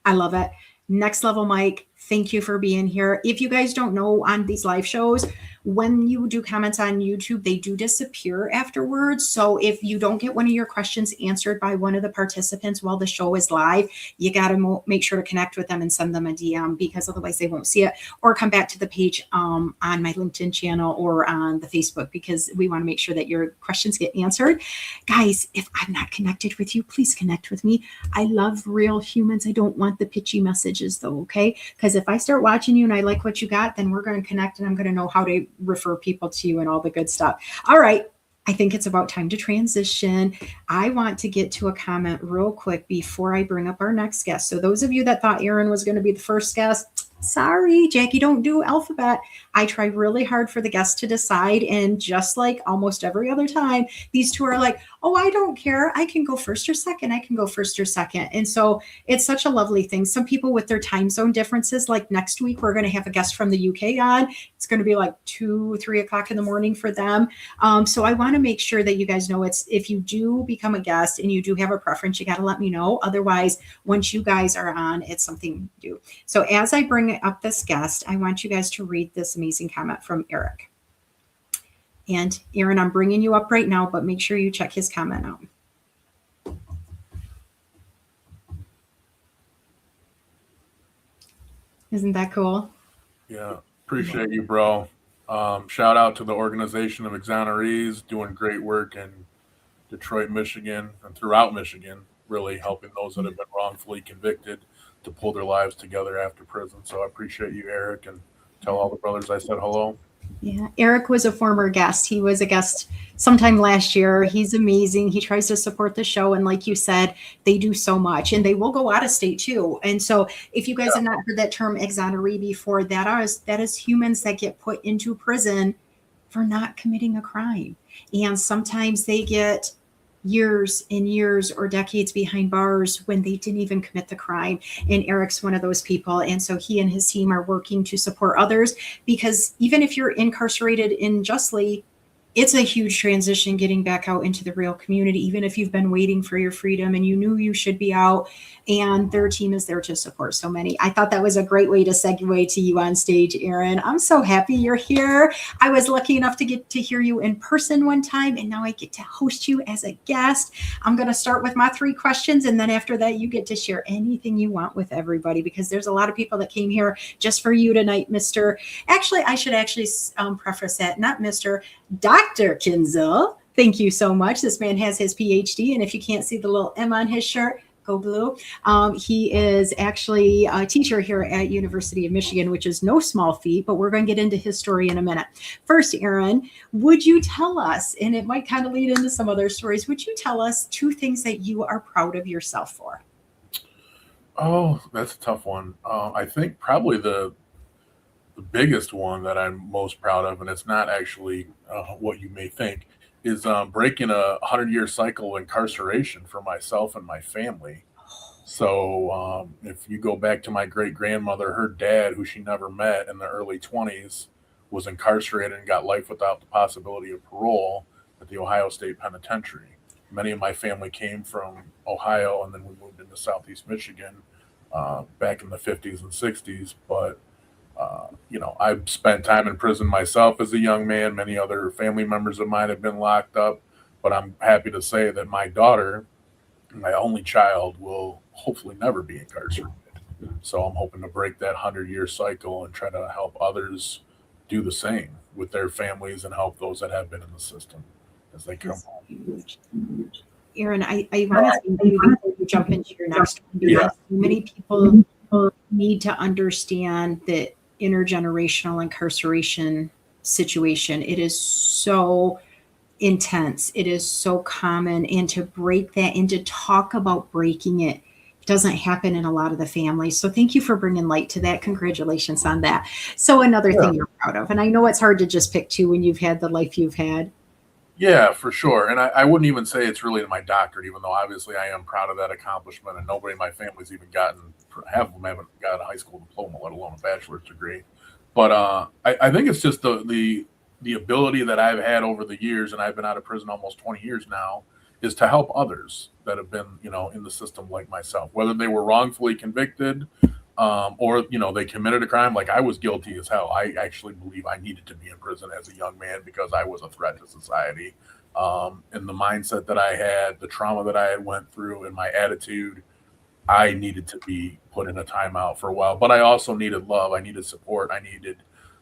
I love it. Next Level Mike, thank you for being here. If you guys don't know, on these live shows, When you do comments on YouTube, they do disappear afterwards. So if you don't get one of your questions answered by one of the participants while the show is live, you got to make sure to connect with them and send them a DM, because otherwise they won't see it, or come back to the page on my LinkedIn channel or on the Facebook, because we want to make sure that your questions get answered. Guys, if I'm not connected with you, please connect with me. I love real humans. I don't want the pitchy messages though, okay? Because if I start watching you and I like what you got, then we're going to connect and I'm going to know how to refer people to you and all the good stuff. All right. I think it's about time to transition. I want to get to a comment real quick before I bring up our next guest. So those of you that thought Aaron was going to be the first guest, sorry, Jackie, don't do alphabet. I try really hard for the guests to decide. And just like almost every other time, these two are like, oh, I don't care. I can go first or second. I can go first or second. And so it's such a lovely thing. Some people with their time zone differences, like next week, we're going to have a guest from the UK on. It's going to be like 2-3 o'clock in the morning for them. So I want to make sure that you guys know, it's, if you do become a guest and you do have a preference, you got to let me know. Otherwise, once you guys are on, it's something you do. So as I bring up this guest, I want you guys to read this amazing comment from Eric. And Aaron, I'm bringing you up right now, but make sure you check his comment out. Isn't that cool? Yeah, appreciate you, bro. Shout out to the organization of exonerees, doing great work in Detroit, Michigan, and throughout Michigan, really helping those that have been wrongfully convicted to pull their lives together after prison. So I appreciate you, Eric, and tell all the brothers I said hello. Yeah, Eric was a former guest. He was a guest sometime last year. He's amazing. He tries to support the show. And like you said, they do so much, and they will go out of state too. And so if you guys have not heard that term exoneree before, that is humans that get put into prison for not committing a crime. And sometimes they get years and years or decades behind bars when they didn't even commit the crime. And Eric's one of those people. And so he and his team are working to support others, because even if you're incarcerated unjustly, it's a huge transition getting back out into the real community, even if you've been waiting for your freedom and you knew you should be out, and their team is there to support so many. I thought that was a great way to segue to you on stage, Aaron. I'm so happy you're here. I was lucky enough to get to hear you in person one time, and now I get to host you as a guest. I'm going to start with my 3 questions, and then after that, you get to share anything you want with everybody, because there's a lot of people that came here just for you tonight, Mr. Actually, I should preface that, not Mr. Dr. Kinzel. Thank you so much. This man has his PhD, and if you can't see the little M on his shirt, go blue. He is actually a teacher here at University of Michigan, which is no small feat, but we're going to get into his story in a minute. First, Aaron, would you tell us, and it might kind of lead into some other stories, would you tell us 2 things that you are proud of yourself for? Oh, that's a tough one. I think probably the biggest one that I'm most proud of, and it's not actually what you may think, is breaking a 100-year cycle of incarceration for myself and my family. So if you go back to my great-grandmother, her dad, who she never met in the early 20s, was incarcerated and got life without the possibility of parole at the Ohio State Penitentiary. Many of my family came from Ohio, and then we moved into Southeast Michigan back in the 50s and 60s. But I've spent time in prison myself as a young man. Many other family members of mine have been locked up, but I'm happy to say that my daughter, my only child, will hopefully never be incarcerated. So I'm hoping to break that 100-year cycle and try to help others do the same with their families and help those that have been in the system as they come home. Aaron, I want to thank you before you jump into your next one, because so many people need to understand that intergenerational incarceration situation. It is so intense. It is so common. And to break that and to talk about breaking it doesn't happen in a lot of the families. So thank you for bringing light to that. Congratulations on that. So another thing you're proud of, and I know it's hard to just pick 2 when you've had the life you've had. Yeah, for sure. And I wouldn't even say it's really my doctorate, even though obviously I am proud of that accomplishment. And nobody in my family's even half of them haven't got a high school diploma, let alone a bachelor's degree. But I think it's just the ability that I've had over the years, and I've been out of prison almost 20 years now, is to help others that have been, in the system like myself, whether they were wrongfully convicted, or they committed a crime. Like I was guilty as hell. I actually believe I needed to be in prison as a young man because I was a threat to society. And the mindset that I had, the trauma that I had went through, and my attitude, I needed to be put in a timeout for a while. But I also needed love. I needed support. I needed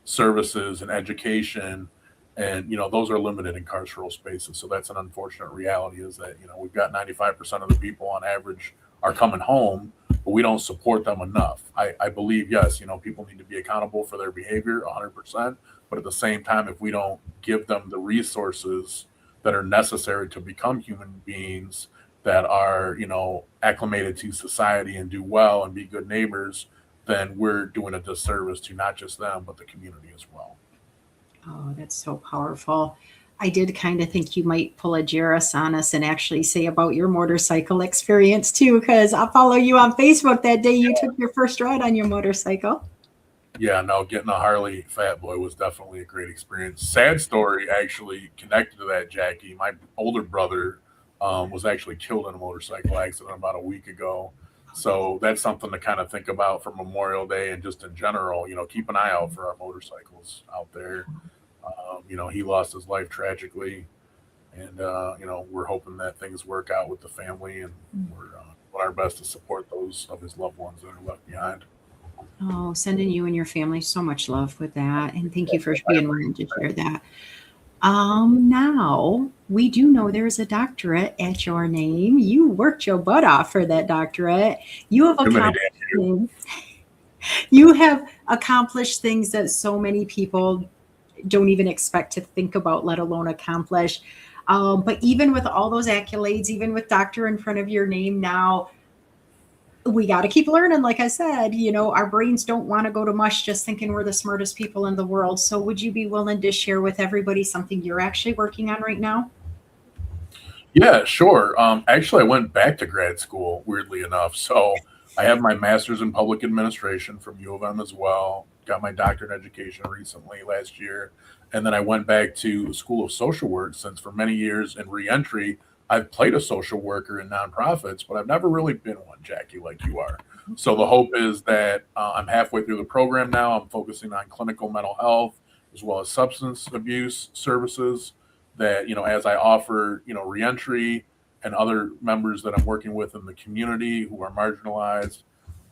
services and education. And those are limited in carceral spaces. So that's an unfortunate reality, is that we've got 95% of the people on average are coming home, but we don't support them enough. I believe, yes, people need to be accountable for their behavior 100%, but at the same time, if we don't give them the resources that are necessary to become human beings that are acclimated to society and do well and be good neighbors, then we're doing a disservice to not just them but the community as well. Oh, that's so powerful. I did kind of think you might pull a Jaris on us and actually say about your motorcycle experience too, because I follow you on Facebook that day you took your first ride on your motorcycle. Yeah, no, getting a Harley Fat Boy was definitely a great experience. Sad story, actually connected to that, Jackie. My older brother was actually killed in a motorcycle accident about a week ago. So that's something to kind of think about for Memorial Day and just in general. Keep an eye out for our motorcycles out there. He lost his life tragically, and we're hoping that things work out with the family, and we're doing our best to support those of his loved ones that are left behind. Oh, sending you and your family so much love with that, and thank you for being willing to share that. Now we do know there's a doctorate at your name. You worked your butt off for that doctorate. You have accomplished things that so many people don't even expect to think about, let alone accomplish. But even with all those accolades, even with doctor in front of your name now, we got to keep learning. Like I said, our brains don't want to go to mush just thinking we're the smartest people in the world. So would you be willing to share with everybody something you're actually working on right now? Yeah, sure. Actually, I went back to grad school, weirdly enough. So I have my master's in public administration from U of M as well. Got my doctorate in education recently last year. And then I went back to School of Social Work, since for many years in reentry, I've played a social worker in nonprofits, but I've never really been one, Jackie, like you are. So the hope is that I'm halfway through the program now. I'm focusing on clinical mental health as well as substance abuse services, that, as I offer, reentry and other members that I'm working with in the community who are marginalized,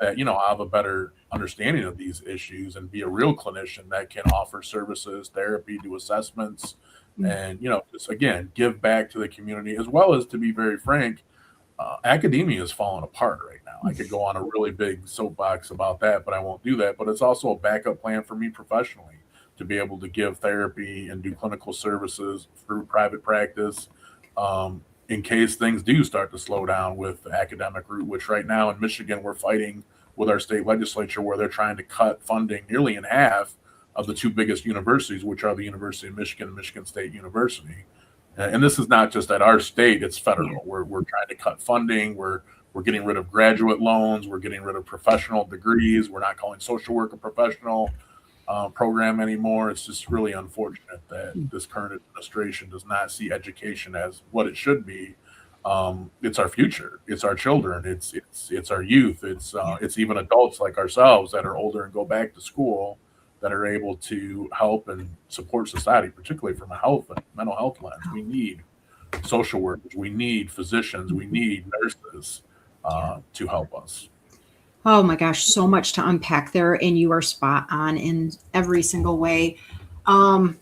that, I'll have a better understanding of these issues and be a real clinician that can offer services, therapy, do assessments, and, just again, give back to the community, as well as, to be very frank, academia is falling apart right now. I could go on a really big soapbox about that, but I won't do that. But it's also a backup plan for me professionally to be able to give therapy and do clinical services through private practice, in case things do start to slow down with the academic route, which right now in Michigan, we're fighting with our state legislature, where they're trying to cut funding nearly in half of the two biggest universities, which are the University of Michigan and Michigan State University. And this is not just at our state, it's federal. Yeah. We're trying to cut funding. We're getting rid of graduate loans. We're getting rid of professional degrees. We're not calling social work a professional program anymore. It's just really unfortunate that this current administration does not see education as what it should be. It's our future. It's our children. It's our youth. It's even adults like ourselves that are older and go back to school, that are able to help and support society, particularly from a health and mental health lens. We need social workers. We need physicians. We need nurses to help us. Oh my gosh, so much to unpack there, and you are spot on in every single way. The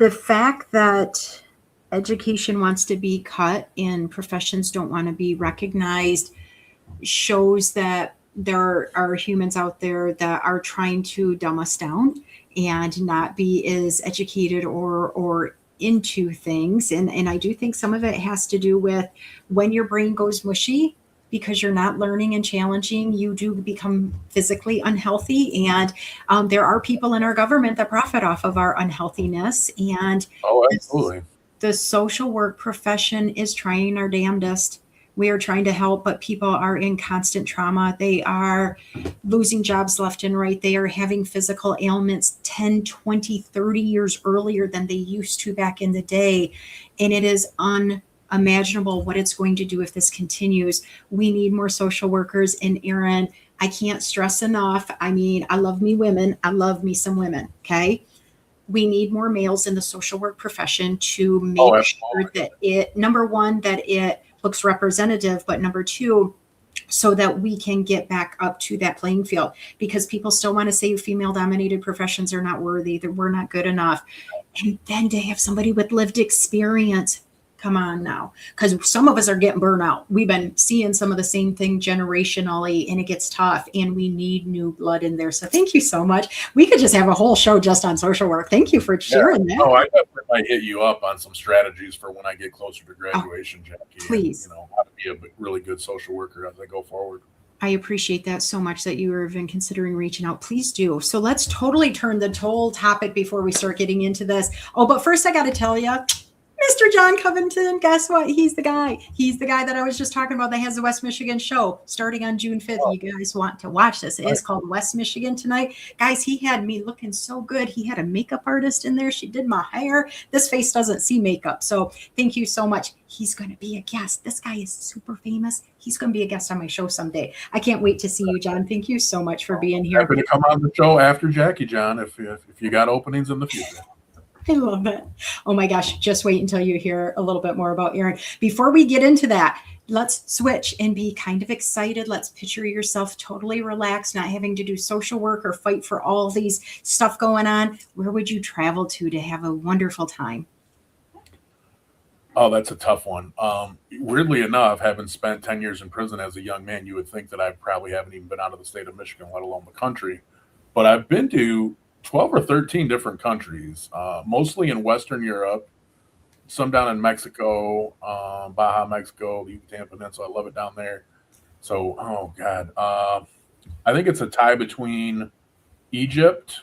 fact that education wants to be cut and professions don't want to be recognized shows that there are humans out there that are trying to dumb us down and not be as educated or into things. And I do think some of it has to do with when your brain goes mushy, because you're not learning and challenging, you do become physically unhealthy. And there are people in our government that profit off of our unhealthiness. And absolutely. The social work profession is trying our damnedest. We are trying to help, but people are in constant trauma. They are losing jobs left and right. They are having physical ailments 10, 20, 30 years earlier than they used to back in the day. And it is unimaginable what it's going to do if this continues. We need more social workers. And Aaron, I can't stress enough. I mean, I love me women. I love me some women. Okay. We need more males in the social work profession to Oh, make sure absolutely. that it, number one, that it looks representative, but number two, so that we can get back up to that playing field, because people still want to say female dominated professions are not worthy, that we're not good enough. And then to have somebody with lived experience, come on now, because some of us are getting burnt out. We've been seeing some of the same thing generationally, and it gets tough, and we need new blood in there. So thank you so much. We could just have a whole show just on social work. Thank you for Yeah. sharing that. Oh, I definitely might hit you up on some strategies for when I get closer to graduation, Jackie. Please. And, how to be a really good social worker as I go forward. I appreciate that so much that you are even considering reaching out. Please do. So let's totally turn the whole topic before we start getting into this. Oh, but first I got to tell you, Mr. John Covington, guess what? He's the guy. He's the guy that I was just talking about that has the West Michigan show starting on June 5th. Oh. You guys want to watch this. It is called West Michigan Tonight. Guys, he had me looking so good. He had a makeup artist in there. She did my hair. This face doesn't see makeup. So thank you so much. He's going to be a guest. This guy is super famous. He's going to be a guest on my show someday. I can't wait to see you, John. Thank you so much for being here. Happy to come on the show after Jackie, John, if you got openings in the future. I love it. Oh my gosh. Just wait until you hear a little bit more about Aaron. Before we get into that, let's switch and be kind of excited. Let's picture yourself totally relaxed, not having to do social work or fight for all these stuff going on. Where would you travel to have a wonderful time? Oh, that's a tough one. Weirdly enough, having spent 10 years in prison as a young man, you would think that I probably haven't even been out of the state of Michigan, let alone the country. But I've been to 12 or 13 different countries, mostly in Western Europe, some down in Mexico, Baja, Mexico, the Yucatan Peninsula. I love it down there. So, oh God, I think it's a tie between Egypt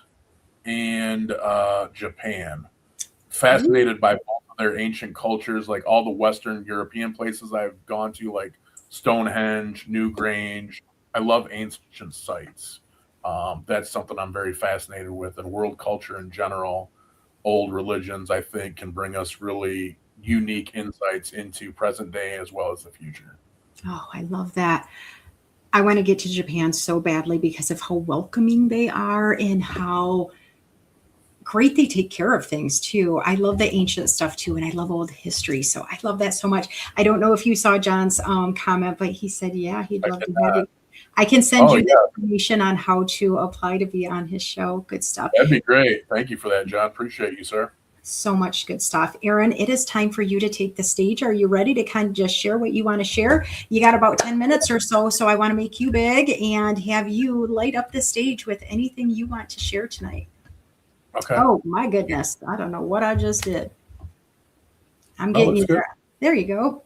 and Japan. Fascinated by both of their ancient cultures, like all the Western European places I've gone to, like Stonehenge, Newgrange. I love ancient sites. That's something I'm very fascinated with, and world culture in general. Old religions, I think, can bring us really unique insights into present day as well as the future. Oh, I love that. I want to get to Japan so badly because of how welcoming they are and how great they take care of things too. I love the ancient stuff too, and I love old history. So I love that so much. I don't know if you saw John's comment, but he said, yeah, he'd love to have you. I can send you the information on how to apply to be on his show. Good stuff. That'd be great. Thank you for that, John. Appreciate you, sir. So much good stuff. Aaron, it is time for you to take the stage. Are you ready to kind of just share what you want to share? You got about 10 minutes or so, so I want to make you big and have you light up the stage with anything you want to share tonight. Okay. Oh, my goodness. I don't know what I just did. I'm getting you there. There you go.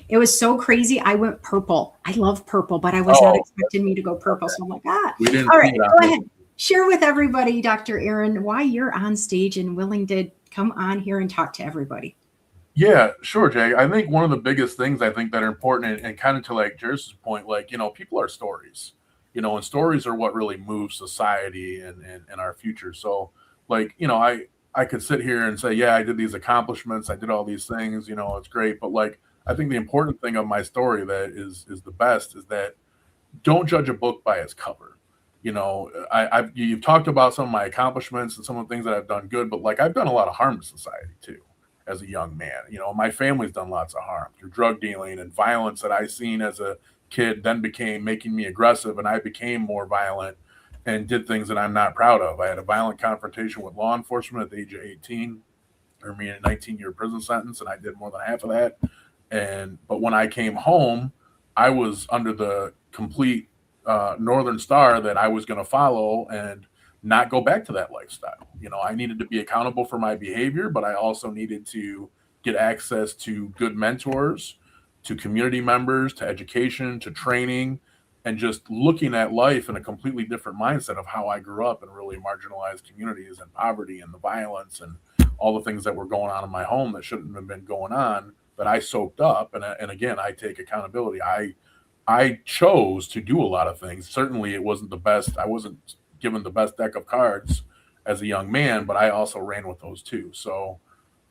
It was so crazy. I went purple. I love purple, but I was not expecting me to go purple. So I'm like, all right, go ahead. Share with everybody, Dr. Aaron, why you're on stage and willing to come on here and talk to everybody. Yeah, sure, Jay. I think one of the biggest things I think that are important, and kind of to like Jaris's point, like, people are stories, and stories are what really moves society and our future. So, like, I could sit here and say, yeah, I did these accomplishments, I did all these things, it's great. But like, I think the important thing of my story that is the best is that don't judge a book by its cover. You've talked about some of my accomplishments and some of the things that I've done good, but like I've done a lot of harm to society too as a young man. My family's done lots of harm through drug dealing and violence that I seen as a kid then became making me aggressive, and I became more violent and did things that I'm not proud of. I had a violent confrontation with law enforcement at the age of 18, or me in a 19-year prison sentence, and I did more than half of that. But when I came home, I was under the complete Northern Star that I was going to follow and not go back to that lifestyle. I needed to be accountable for my behavior, but I also needed to get access to good mentors, to community members, to education, to training, and just looking at life in a completely different mindset of how I grew up in really marginalized communities and poverty and the violence and all the things that were going on in my home that shouldn't have been going on, that I soaked up. And again, I take accountability. I chose to do a lot of things. Certainly it wasn't the best. I wasn't given the best deck of cards as a young man, but I also ran with those too. So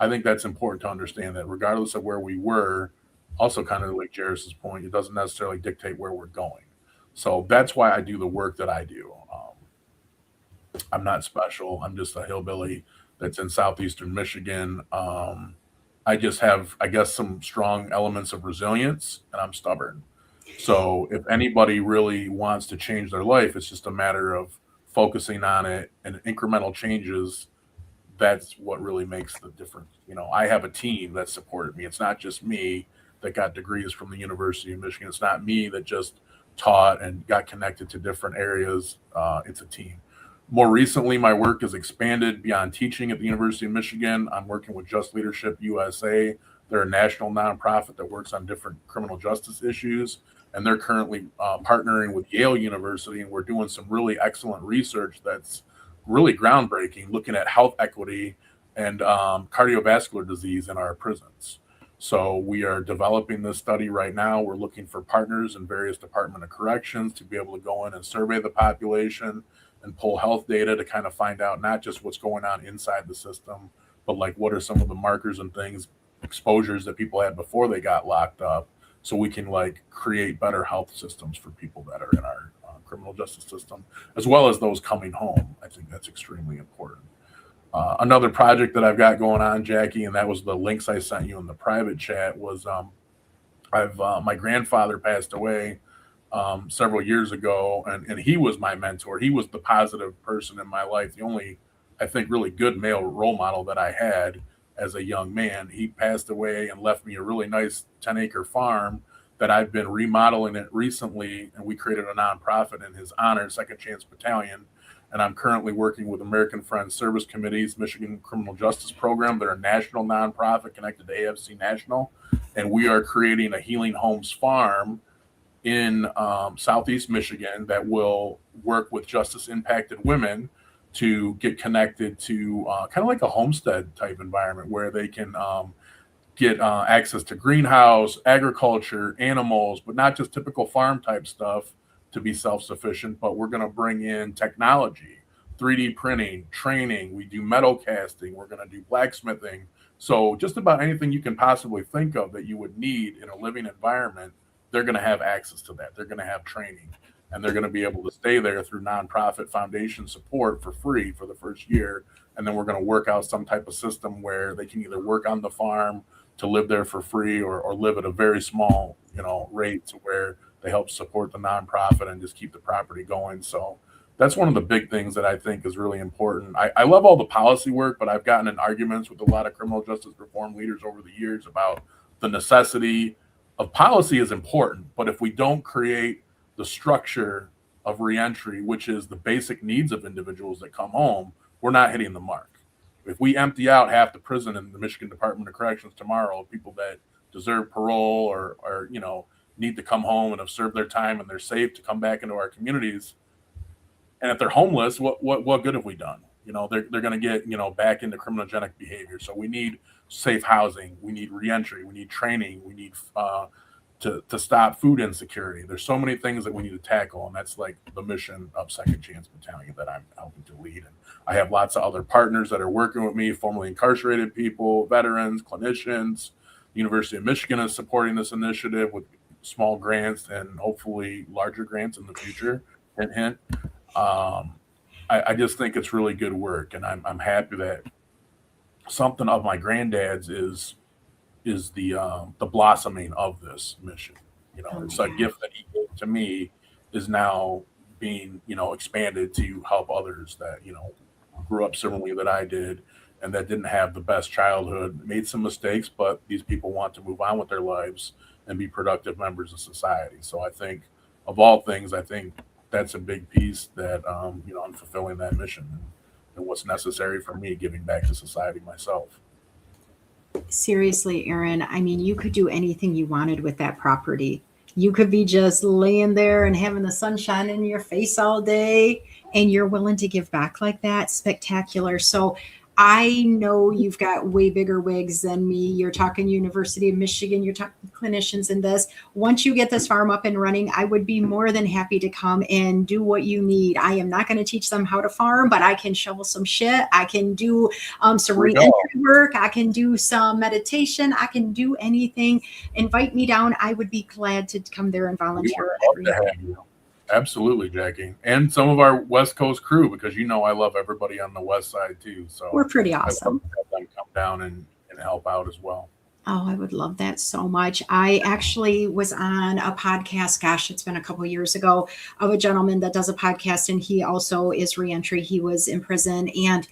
I think that's important to understand, that regardless of where we were, also kind of like Jaris's point, it doesn't necessarily dictate where we're going. So that's why I do the work that I do. I'm not special. I'm just a hillbilly that's in southeastern Michigan. I just have, I guess, some strong elements of resilience, and I'm stubborn. So if anybody really wants to change their life, it's just a matter of focusing on it and incremental changes. That's what really makes the difference. I have a team that supported me. It's not just me that got degrees from the University of Michigan. It's not me that just taught and got connected to different areas. It's a team. More recently, my work has expanded beyond teaching at the University of Michigan. I'm working with Just Leadership USA. They're a national nonprofit that works on different criminal justice issues, and they're currently partnering with Yale University, and we're doing some really excellent research that's really groundbreaking, looking at health equity and cardiovascular disease in our prisons. So we are developing this study right now. We're looking for partners in various Department of Corrections to be able to go in and survey the population and pull health data to kind of find out not just what's going on inside the system, but like what are some of the markers and things, exposures that people had before they got locked up, so we can like create better health systems for people that are in our criminal justice system, as well as those coming home. I think that's extremely important. Another project that I've got going on, Jackie, and that was the links I sent you in the private chat, was my grandfather passed away several years ago, and he was my mentor. He was the positive person in my life, the only, I think, really good male role model that I had as a young man. He passed away and left me a really nice 10-acre farm that I've been remodeling it recently, and we created a nonprofit in his honor, Second Chance Battalion. And I'm currently working with American Friends Service Committee's Michigan Criminal Justice Program. They're a national nonprofit connected to AFC National, and we are creating a Healing Homes farm in Southeast Michigan that will work with justice impacted women to get connected to kind of like a homestead type environment where they can get access to greenhouse, agriculture, animals, but not just typical farm type stuff to be self-sufficient, but we're going to bring in technology, 3D printing, training. We do metal casting. We're going to do blacksmithing. So just about anything you can possibly think of that you would need in a living environment, they're going to have access to that. They're going to have training, and they're going to be able to stay there through nonprofit foundation support for free for the first year. And then we're going to work out some type of system where they can either work on the farm to live there for free, or live at a very small, rate to where they help support the nonprofit and just keep the property going. So that's one of the big things that I think is really important. I love all the policy work, but I've gotten in arguments with a lot of criminal justice reform leaders over the years about the necessity of policy is important, but if we don't create the structure of reentry, which is the basic needs of individuals that come home, we're not hitting the mark. If we empty out half the prison in the Michigan Department of Corrections tomorrow, people that deserve parole or need to come home and have served their time and they're safe to come back into our communities, and if they're homeless, what good have we done? They're going to get back into criminogenic behavior. So we need safe housing, we need reentry, we need training, we need to stop food insecurity. There's so many things that we need to tackle, and that's like the mission of Second Chance Battalion that I'm helping to lead. And I have lots of other partners that are working with me, formerly incarcerated people, veterans, clinicians. University of Michigan is supporting this initiative with small grants and hopefully larger grants in the future. Hint, hint. I just think it's really good work, and I'm happy that something of my granddad's is the blossoming of this mission. It's a gift that he gave to me is now being expanded to help others that grew up similarly that I did, and that didn't have the best childhood, made some mistakes, but these people want to move on with their lives and be productive members of society. So I think of all things, I think that's a big piece that I'm fulfilling that mission and what's necessary for me giving back to society myself. Seriously, Aaron, I mean, you could do anything you wanted with that property. You could be just laying there and having the sunshine in your face all day, and you're willing to give back like that. Spectacular. So I know you've got way bigger wigs than me. You're talking University of Michigan, you're talking clinicians in this. Once you get this farm up and running, I would be more than happy to come and do what you need. I am not going to teach them how to farm, but I can shovel some shit. I can do some re-entry work. I can do some everything. I can do anything. Invite me down. I would be glad to come there and volunteer. Absolutely, Jackie. And some of our West Coast crew, because I love everybody on the West Side too. So We're pretty I'd love awesome. to have them come down and help out as well. Oh, I would love that so much. I actually was on a podcast, gosh, it's been a couple years ago, of a gentleman that does a podcast, and he also is reentry. He was in prison, and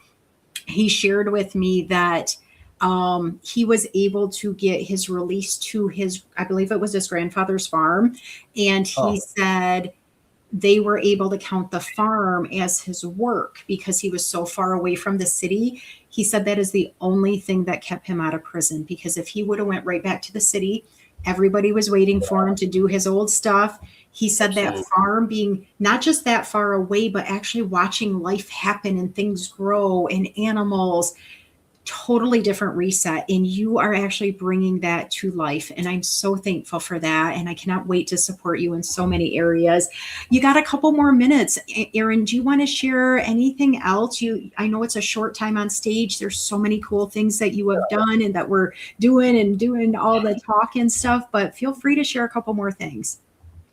he shared with me that he was able to get his release to his, I believe it was his grandfather's farm. And he Oh, said they were able to count the farm as his work because he was so far away from the city. He said that is the only thing that kept him out of prison, because if he would have went right back to the city, everybody was waiting for him to do his old stuff. He said that absolutely. farm being not just that far away, but actually watching life happen and things grow and animals, totally different reset. And you are actually bringing that to life. And I'm so thankful for that. And I cannot wait to support you in so many areas. You got a couple more minutes. Aaron, do you want to share anything else? I know it's a short time on stage. There's so many cool things that you have done and that we're doing all the talk and stuff, but feel free to share a couple more things.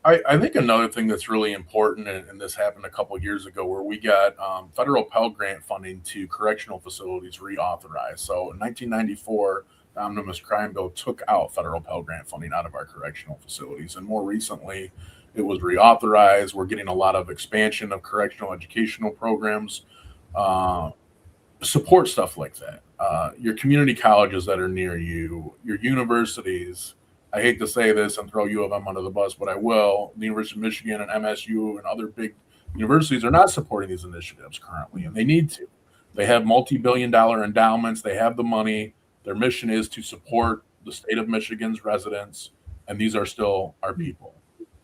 I think another thing that's really important, and this happened a couple of years ago, where we got federal Pell Grant funding to correctional facilities reauthorized. So in 1994, the Omnibus Crime Bill took out federal Pell Grant funding out of our correctional facilities. And more recently, it was reauthorized. We're getting a lot of expansion of correctional educational programs, uh, support stuff like that. Your community colleges that are near you, your universities. I hate to say this and throw U of M under the bus, but I will. The University of Michigan and MSU and other big universities are not supporting these initiatives currently, and they need to. They have multi-billion-dollar endowments. They have the money. Their mission is to support the state of Michigan's residents, and these are still our people.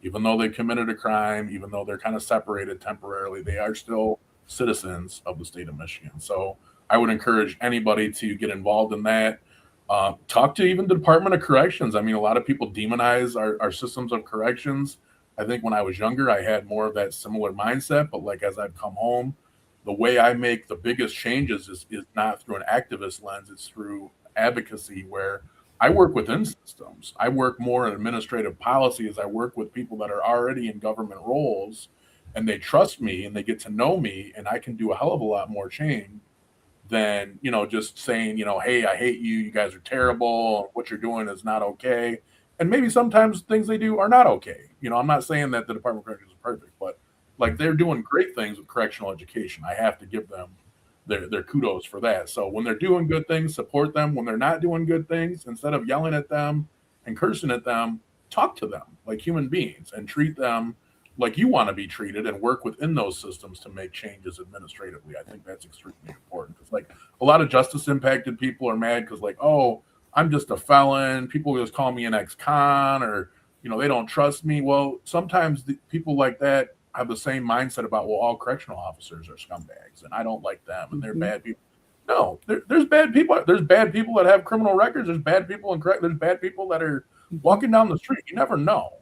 Even though they committed a crime, even though they're kind of separated temporarily, they are still citizens of the state of Michigan. So I would encourage anybody to get involved in that. Talk to even the Department of Corrections. I mean, a lot of people demonize our systems of corrections. I think when I was younger, I had more of that similar mindset. But like as I've come home, the way I make the biggest changes is not through an activist lens, it's through advocacy, where I work within systems. I work more in administrative policy as I work with people that are already in government roles, and they trust me and they get to know me, and I can do a hell of a lot more change than just saying, hey, I hate you, you guys are terrible, what you're doing is not okay. And maybe sometimes things they do are not okay. I'm not saying that the Department of Corrections is perfect, but like they're doing great things with correctional education. I have to give them their kudos for that. So when they're doing good things, support them. When they're not doing good things, instead of yelling at them and cursing at them, talk to them like human beings and treat them like you want to be treated, and work within those systems to make changes administratively. I think that's extremely important. It's like a lot of justice impacted people are mad because like, oh, I'm just a felon. People just call me an ex-con, or, they don't trust me. Well, sometimes people like that have the same mindset about, well, all correctional officers are scumbags and I don't like them and they're bad people. No, there's bad people. There's bad people that have criminal records. There's bad people there's bad people that are walking down the street. You never know.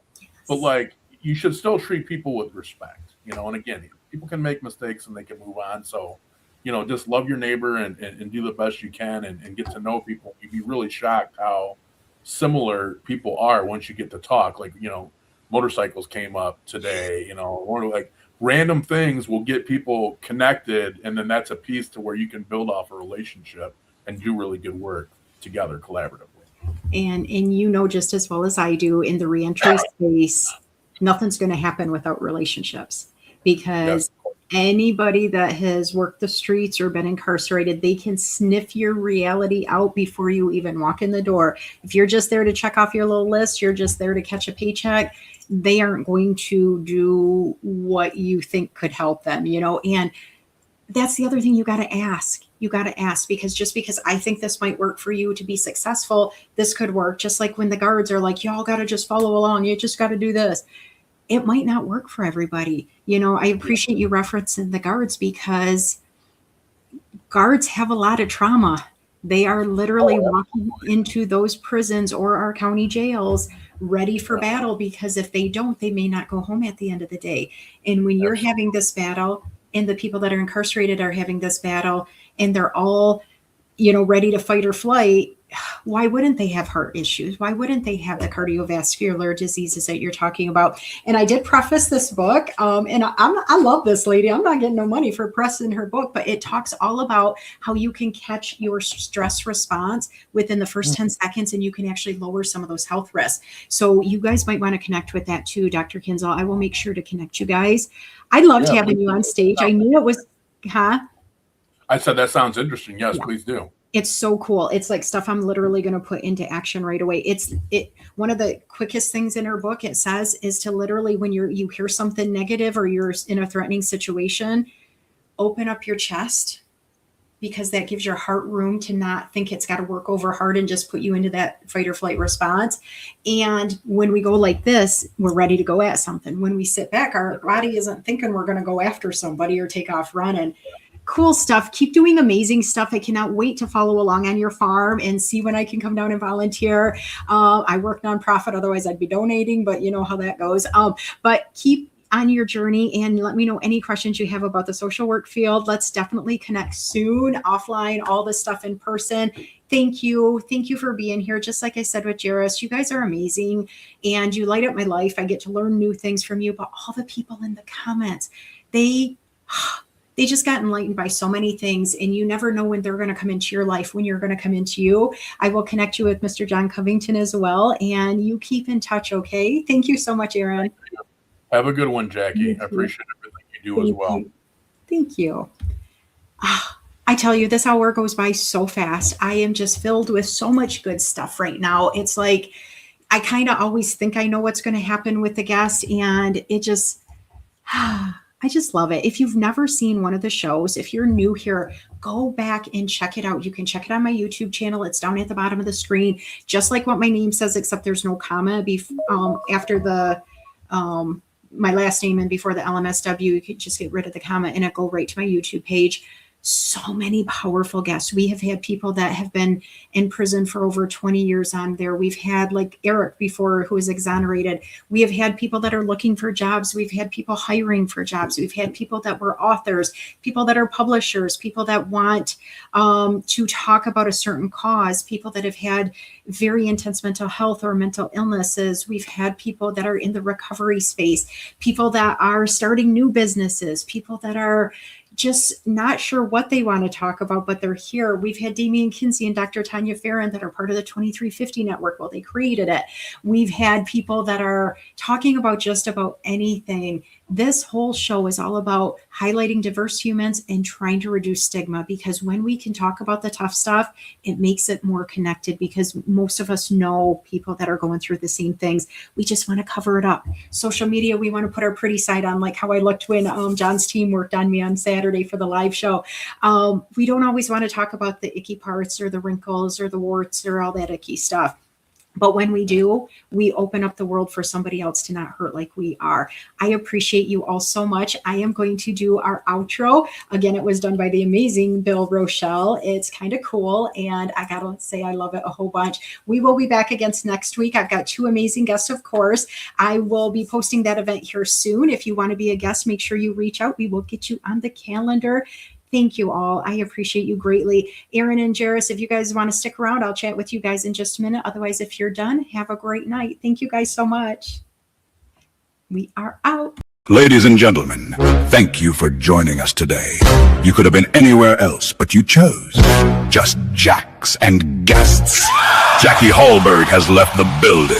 But like, you should still treat people with respect, and again, people can make mistakes and they can move on. So, just love your neighbor and do the best you can and get to know people. You'd be really shocked how similar people are once you get to talk. Like, motorcycles came up today, or like random things will get people connected. And then that's a piece to where you can build off a relationship and do really good work together collaboratively. And just as well as I do, in the reentry space, nothing's going to happen without relationships, because anybody that has worked the streets or been incarcerated, they can sniff your reality out before you even walk in the door. If you're just there to check off your little list, you're just there to catch a paycheck, they aren't going to do what you think could help them, and that's the other thing you got to ask. You got to ask, because just because I think this might work for you to be successful, this could work. Just like when the guards are like, y'all got to just follow along. You just got to do this. It might not work for everybody. I appreciate you referencing the guards, because guards have a lot of trauma. They are literally walking into those prisons or our county jails ready for battle, because if they don't, they may not go home at the end of the day. And when you're having this battle, and the people that are incarcerated are having this battle, and they're all ready to fight or flight, why wouldn't they have heart issues? Why wouldn't they have the cardiovascular diseases that you're talking about? And I did preface this book, and I love this lady. I'm not getting no money for pressing her book, but it talks all about how you can catch your stress response within the first 10 seconds, and you can actually lower some of those health risks. So you guys might want to connect with that too, Dr. Kinzel. I will make sure to connect you guys. I loved having you on stage. I knew it was, I said that sounds interesting. Yes, please do. It's so cool. It's like stuff I'm literally going to put into action right away. One of the quickest things in her book, it says, is to literally, when you hear something negative or you're in a threatening situation, open up your chest, because that gives your heart room to not think it's got to work over hard and just put you into that fight or flight response. And when we go like this, we're ready to go at something. When we sit back, our body isn't thinking we're going to go after somebody or take off running. Cool stuff. Keep doing amazing stuff. I cannot wait to follow along on your farm and see when I can come down and volunteer. I work nonprofit, otherwise I'd be donating, but you know how that goes. But keep on your journey and let me know any questions you have about the social work field. Let's definitely connect soon, offline, all this stuff in person. Thank you. Thank you for being here. Just like I said with Jaris, you guys are amazing and you light up my life. I get to learn new things from you, but all the people in the comments, they just got enlightened by so many things, and you never know when they're going to come into your life, when you're going to come into you. I will connect you with Mr. John Covington as well, and you keep in touch, okay? Thank you so much, Aaron. Have a good one, Jackie. I appreciate everything you do as well. Thank you. I tell you, this hour goes by so fast. I am just filled with so much good stuff right now. It's like I kind of always think I know what's going to happen with the guest, and it just... I just love it. If you've never seen one of the shows, if you're new here, go back and check it out. You can check it on my YouTube channel. It's down at the bottom of the screen, just like what my name says, except there's no comma after the my last name and before the LMSW. You can just get rid of the comma and it go right to my YouTube page. So many powerful guests. We have had people that have been in prison for over 20 years on there. We've had like Eric before, who was exonerated. We have had people that are looking for jobs. We've had people hiring for jobs. We've had people that were authors, people that are publishers, people that want to talk about a certain cause, people that have had very intense mental health or mental illnesses. We've had people that are in the recovery space, people that are starting new businesses, people that are just not sure what they want to talk about, but they're here. We've had Damian Kinsey and Dr. Tanya Farron that are part of the 2350 network. Well, they created it. We've had people that are talking about just about anything. This whole show is all about highlighting diverse humans and trying to reduce stigma, because when we can talk about the tough stuff, it makes it more connected, because most of us know people that are going through the same things. We just want to cover it up. Social media, we want to put our pretty side on, like how I looked when John's team worked on me on Saturday for the live show. We don't always want to talk about the icky parts or the wrinkles or the warts or all that icky stuff. But when we do, we open up the world for somebody else to not hurt like we are. I appreciate you all so much. I am going to do our outro. Again, it was done by the amazing Bill Rochelle. It's kind of cool, and I gotta say I love it a whole bunch. We will be back again next week. I've got two amazing guests, of course. I will be posting that event here soon. If you want to be a guest, make sure you reach out. We will get you on the calendar. Thank you all. I appreciate you greatly. Aaron and Jaris, if you guys want to stick around, I'll chat with you guys in just a minute. Otherwise, if you're done, have a great night. Thank you guys so much. We are out. Ladies and gentlemen, thank you for joining us today. You could have been anywhere else, but you chose just Jacks and Guests. Jackie Hallberg has left the building.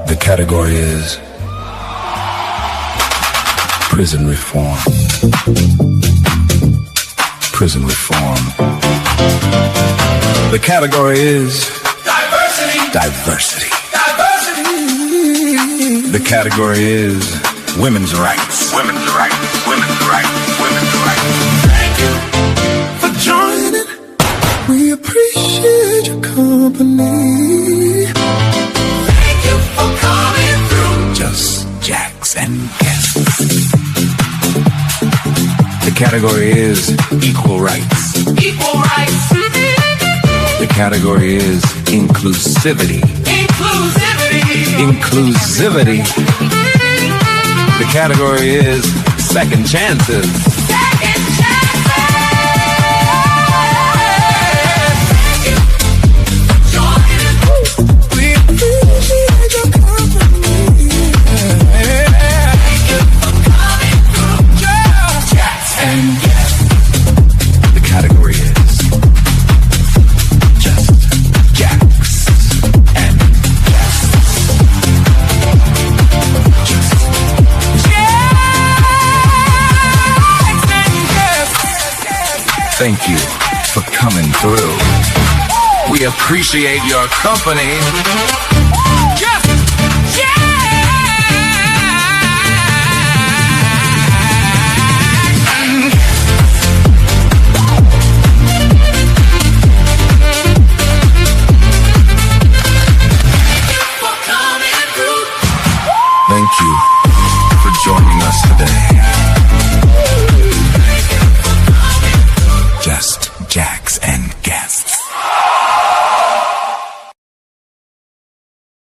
The category is prison reform. Prison reform. The category is diversity. The category is women's rights. Thank you for joining. We appreciate your company. Just Jacks and Guests. The category is equal rights. The category is inclusivity. inclusivity. The category is second chances. The category is just Jacks and Guests. Thank you for coming through. We appreciate your company.